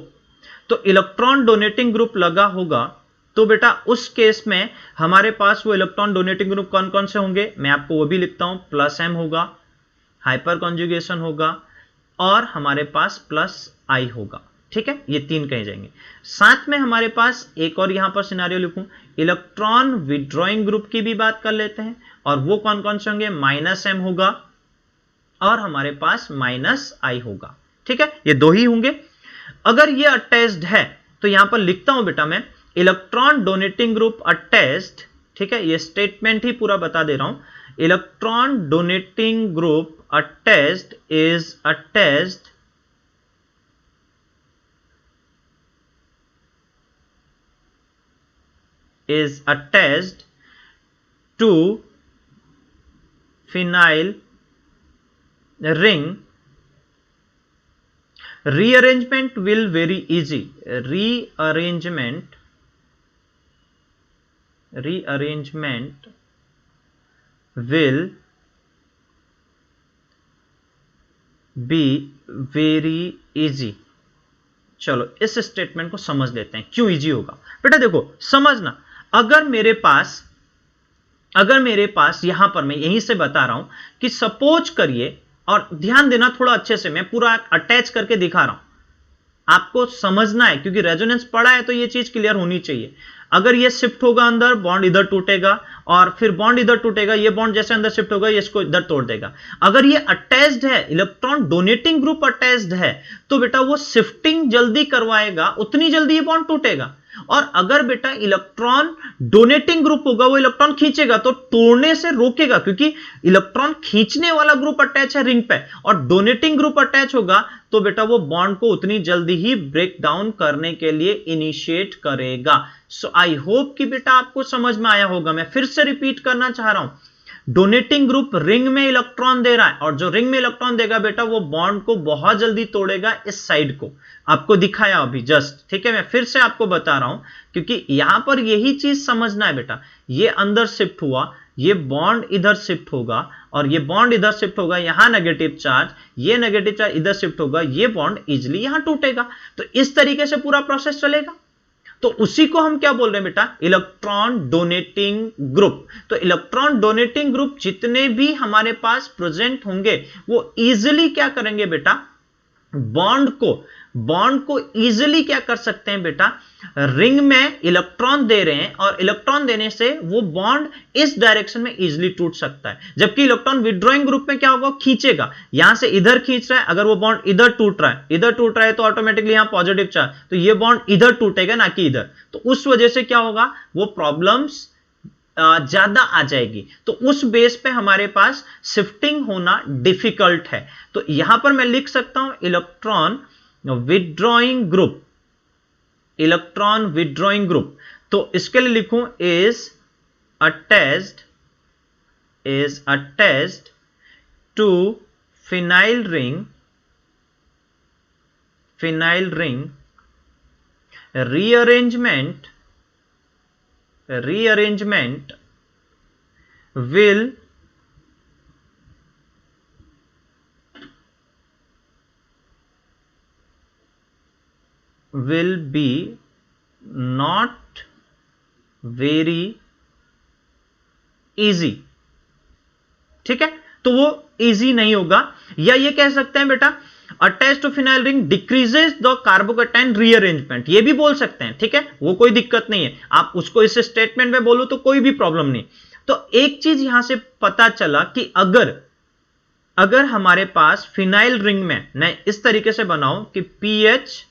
तो इलेक्ट्रॉन डोनेटिंग ग्रुप लगा होगा, तो बेटा उस केस में हमारे पास वो इलेक्ट्रॉन डोनेटिंग ग्रुप कौन कौन से होंगे, मैं आपको वो भी लिखता हूं, प्लस एम होगा, हाइपर कॉन्जुगेशन होगा, और हमारे पास प्लस आई होगा, ठीक है, ये तीन कहे जाएंगे। साथ में हमारे पास एक और यहां पर सिनेरियो लिखूं, इलेक्ट्रॉन विड्रॉइंग ग्रुप की भी बात कर लेते हैं, और वो कौन कौन से होंगे, माइनस एम होगा और हमारे पास माइनस आई होगा, ठीक है, ये दो ही होंगे। अगर ये अटैच्ड है तो यहां पर लिखता हूं बेटा मैं, इलेक्ट्रॉन डोनेटिंग ग्रुप अटैच्ड, ठीक है, ये स्टेटमेंट ही पूरा बता दे रहा हूं, electron donating group attached is attached to phenyl ring. Rearrangement will very easy. Rearrangement will be very easy. चलो इस स्टेटमेंट को समझ लेते हैं, क्यों इजी होगा बेटा। देखो समझना, अगर मेरे पास यहां पर मैं यहीं से बता रहा हूं कि सपोज करिए, और ध्यान देना थोड़ा अच्छे से, मैं पूरा अटैच करके दिखा रहा हूं, आपको समझना है, क्योंकि रेजोनेंस पड़ा है तो ये चीज क्लियर होनी चाहिए। अगर ये शिफ्ट होगा अंदर, बॉन्ड इधर टूटेगा, और फिर बॉन्ड इधर टूटेगा, ये बॉन्ड जैसे अंदर शिफ्ट होगा ये इसको इधर तोड़ देगा। अगर ये अटैच्ड है, इलेक्ट्रॉन डोनेटिंग ग्रुप अटैच्ड है, तो बेटा वो शिफ्टिंग जल्दी करवाएगा, उतनी जल्दी ये बॉन्ड टूटेगा। और अगर बेटा इलेक्ट्रॉन डोनेटिंग ग्रुप होगा, वो इलेक्ट्रॉन खींचेगा तो तोड़ने से रोकेगा, क्योंकि इलेक्ट्रॉन खींचने वाला ग्रुप अटैच है रिंग पे, और डोनेटिंग ग्रुप अटैच होगा तो बेटा वो बॉन्ड को उतनी जल्दी ही ब्रेक डाउन करने के लिए इनिशिएट करेगा। सो आई होप कि बेटा आपको समझ में आया होगा। मैं फिर से रिपीट करना चाह रहा हूं, डोनेटिंग ग्रुप रिंग में इलेक्ट्रॉन दे रहा है, और जो रिंग में इलेक्ट्रॉन देगा बेटा वो बॉन्ड को बहुत जल्दी तोड़ेगा, इस साइड को आपको दिखाया अभी जस्ट, ठीक है। मैं फिर से आपको बता रहा हूं, क्योंकि यहां पर यही चीज समझना है बेटा। ये अंदर शिफ्ट हुआ, ये बॉन्ड इधर शिफ्ट होगा, और ये बॉन्ड इधर शिफ्ट होगा, यहां नेगेटिव चार्ज, ये नेगेटिव चार्ज इधर शिफ्ट होगा, ये बॉन्ड इजिली यहां टूटेगा। तो इस तरीके से पूरा प्रोसेस चलेगा। तो उसी को हम क्या बोल रहे हैं बेटा, इलेक्ट्रॉन डोनेटिंग ग्रुप। तो इलेक्ट्रॉन डोनेटिंग ग्रुप जितने भी हमारे पास प्रेजेंट होंगे, वो इजिली क्या करेंगे बेटा, बॉन्ड को बॉन्ड को इजीली क्या कर सकते हैं बेटा, रिंग में इलेक्ट्रॉन दे रहे हैं और इलेक्ट्रॉन देने से वो बॉन्ड इस डायरेक्शन में इजीली टूट सकता है, जबकि इलेक्ट्रॉन विड्रॉइंग ग्रुप में क्या होगा, खींचेगा, यहां से इधर खींच रहा है, अगर वो बॉन्ड इधर टूट रहा है, इधर टूट रहा है तो ऑटोमेटिकली यहां पॉजिटिव चार्ज, तो ये बॉन्ड इधर टूटेगा ना कि इधर, तो उस वजह से क्या होगा, वो प्रॉब्लम्स ज्यादा आ जाएगी, तो उस बेस पे हमारे पास शिफ्टिंग होना डिफिकल्ट है। तो यहां पर मैं लिख सकता हूं electron withdrawing group, electron withdrawing group, तो इसके लिए लिखूं is attached to phenyl ring rearrangement will be not very easy, ठीक है, तो वो इजी नहीं होगा, या ये कह सकते हैं बेटा attach to phenyl ring decreases the carbocation rearrangement, ये भी बोल सकते हैं, ठीक है, वो कोई दिक्कत नहीं है, आप उसको इस स्टेटमेंट में बोलो तो कोई भी प्रॉब्लम नहीं। तो एक चीज यहां से पता चला कि अगर हमारे पास फिनाइल रिंग में मैं इस तरीके से बनाऊं कि पीएच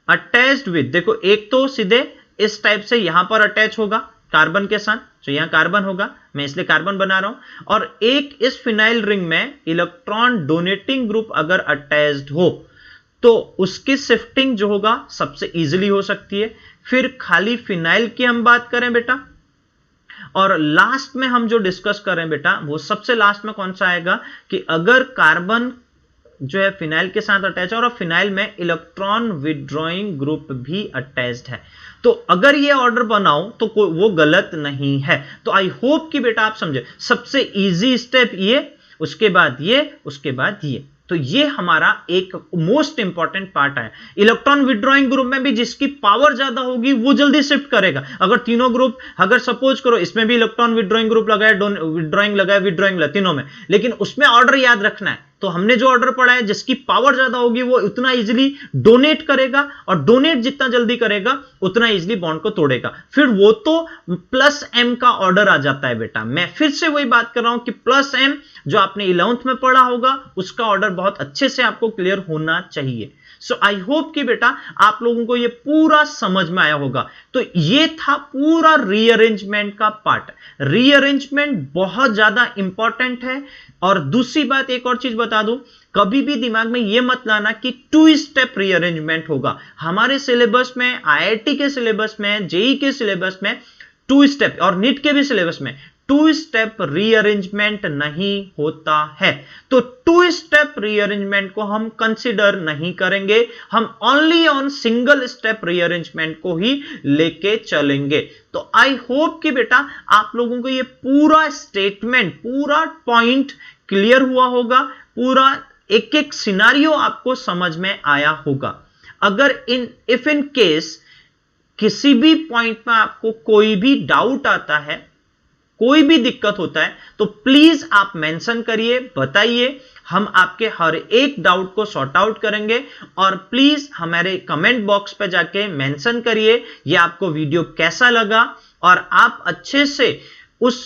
अटैच्ड विद, देखो एक तो सीधे इस टाइप से यहां पर अटैच होगा कार्बन के साथ, तो यहां कार्बन होगा, मैं इसलिए कार्बन बना रहा हूं, और एक इस फिनाइल रिंग में इलेक्ट्रॉन डोनेटिंग ग्रुप अगर अटैच्ड हो तो उसकी शिफ्टिंग जो होगा सबसे इजीली हो सकती है। फिर खाली फिनाइल की हम बात करें बेटा, और लास्ट में हम जो डिस्कस करें बेटा, वो सबसे लास्ट में कौन सा आएगा कि अगर कार्बन जो है फिनाइल के साथ अटैच है और फिनाइल में इलेक्ट्रॉन विड्रॉइंग ग्रुप भी अटैच्ड है, तो अगर ये ऑर्डर बनाओ तो वो गलत नहीं है। तो आई होप कि बेटा आप समझे, सबसे इजी स्टेप ये, उसके बाद ये, उसके बाद ये, तो ये हमारा एक मोस्ट इंपॉर्टेंट पार्ट है। इलेक्ट्रॉन विड्रॉइंग ग्रुप में भी जिसकी पावर ज्यादा होगी वो जल्दी शिफ्ट करेगा। अगर तीनों ग्रुप, अगर सपोज करो इसमें भी इलेक्ट्रॉन विड्रॉइंग ग्रुप लगाया, विड्रॉइंग लगाया, विड्रॉइंग लगाया तीनों में, लेकिन उसमें ऑर्डर याद रखना है, तो हमने जो ऑर्डर पढ़ा है जिसकी पावर ज्यादा होगी वो उतना इजीली डोनेट करेगा, और डोनेट जितना जल्दी करेगा उतना इजीली बॉन्ड को तोड़ेगा। फिर वो तो प्लस एम का ऑर्डर आ जाता है बेटा, मैं फिर से वही बात कर रहा हूं कि प्लस एम जो आपने 11th में पढ़ा होगा उसका ऑर्डर बहुत अच्छे से आपको क्लियर होना चाहिए। सो आई होप कि बेटा आप लोगों को ये पूरा समझ में आया होगा। तो ये था पूरा रीअरेंजमेंट का पार्ट। रीअरेंजमेंट बहुत ज्यादा इंपॉर्टेंट है। और दूसरी बात एक और चीज बता दूं, कभी भी दिमाग में यह मत लाना कि 2 स्टेप रीअरेंजमेंट होगा। हमारे सिलेबस में, आईआईटी के सिलेबस में, जेई के सिलेबस में 2 स्टेप, और नीट के भी सिलेबस में 2 स्टेप रीअरेंजमेंट नहीं होता है। तो 2 स्टेप रीअरेंजमेंट को हम कंसीडर नहीं करेंगे, हम only on single step rearrangement को ही लेके चलेंगे। तो आई होप कि बेटा आप लोगों को ये पूरा स्टेटमेंट, पूरा पॉइंट क्लियर हुआ होगा, पूरा एक एक सिनारियो आपको समझ में आया होगा। अगर इफ इन केस किसी भी पॉइंट में आपको कोई भी डाउट आता है, कोई भी दिक्कत होता है, तो प्लीज आप मेंशन करिए, बताइए, हम आपके हर एक डाउट को सॉर्ट आउट करेंगे। और प्लीज हमारे कमेंट बॉक्स पे जाके मेंशन करिए ये आपको वीडियो कैसा लगा, और आप अच्छे से उस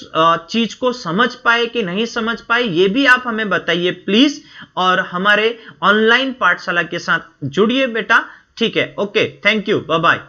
चीज को समझ पाए कि नहीं समझ पाए ये भी आप हमें बताइए प्लीज। और हमारे ऑनलाइन पाठशाला के साथ जुड़िए बेटा, ठीक है, okay, thank you, bye bye.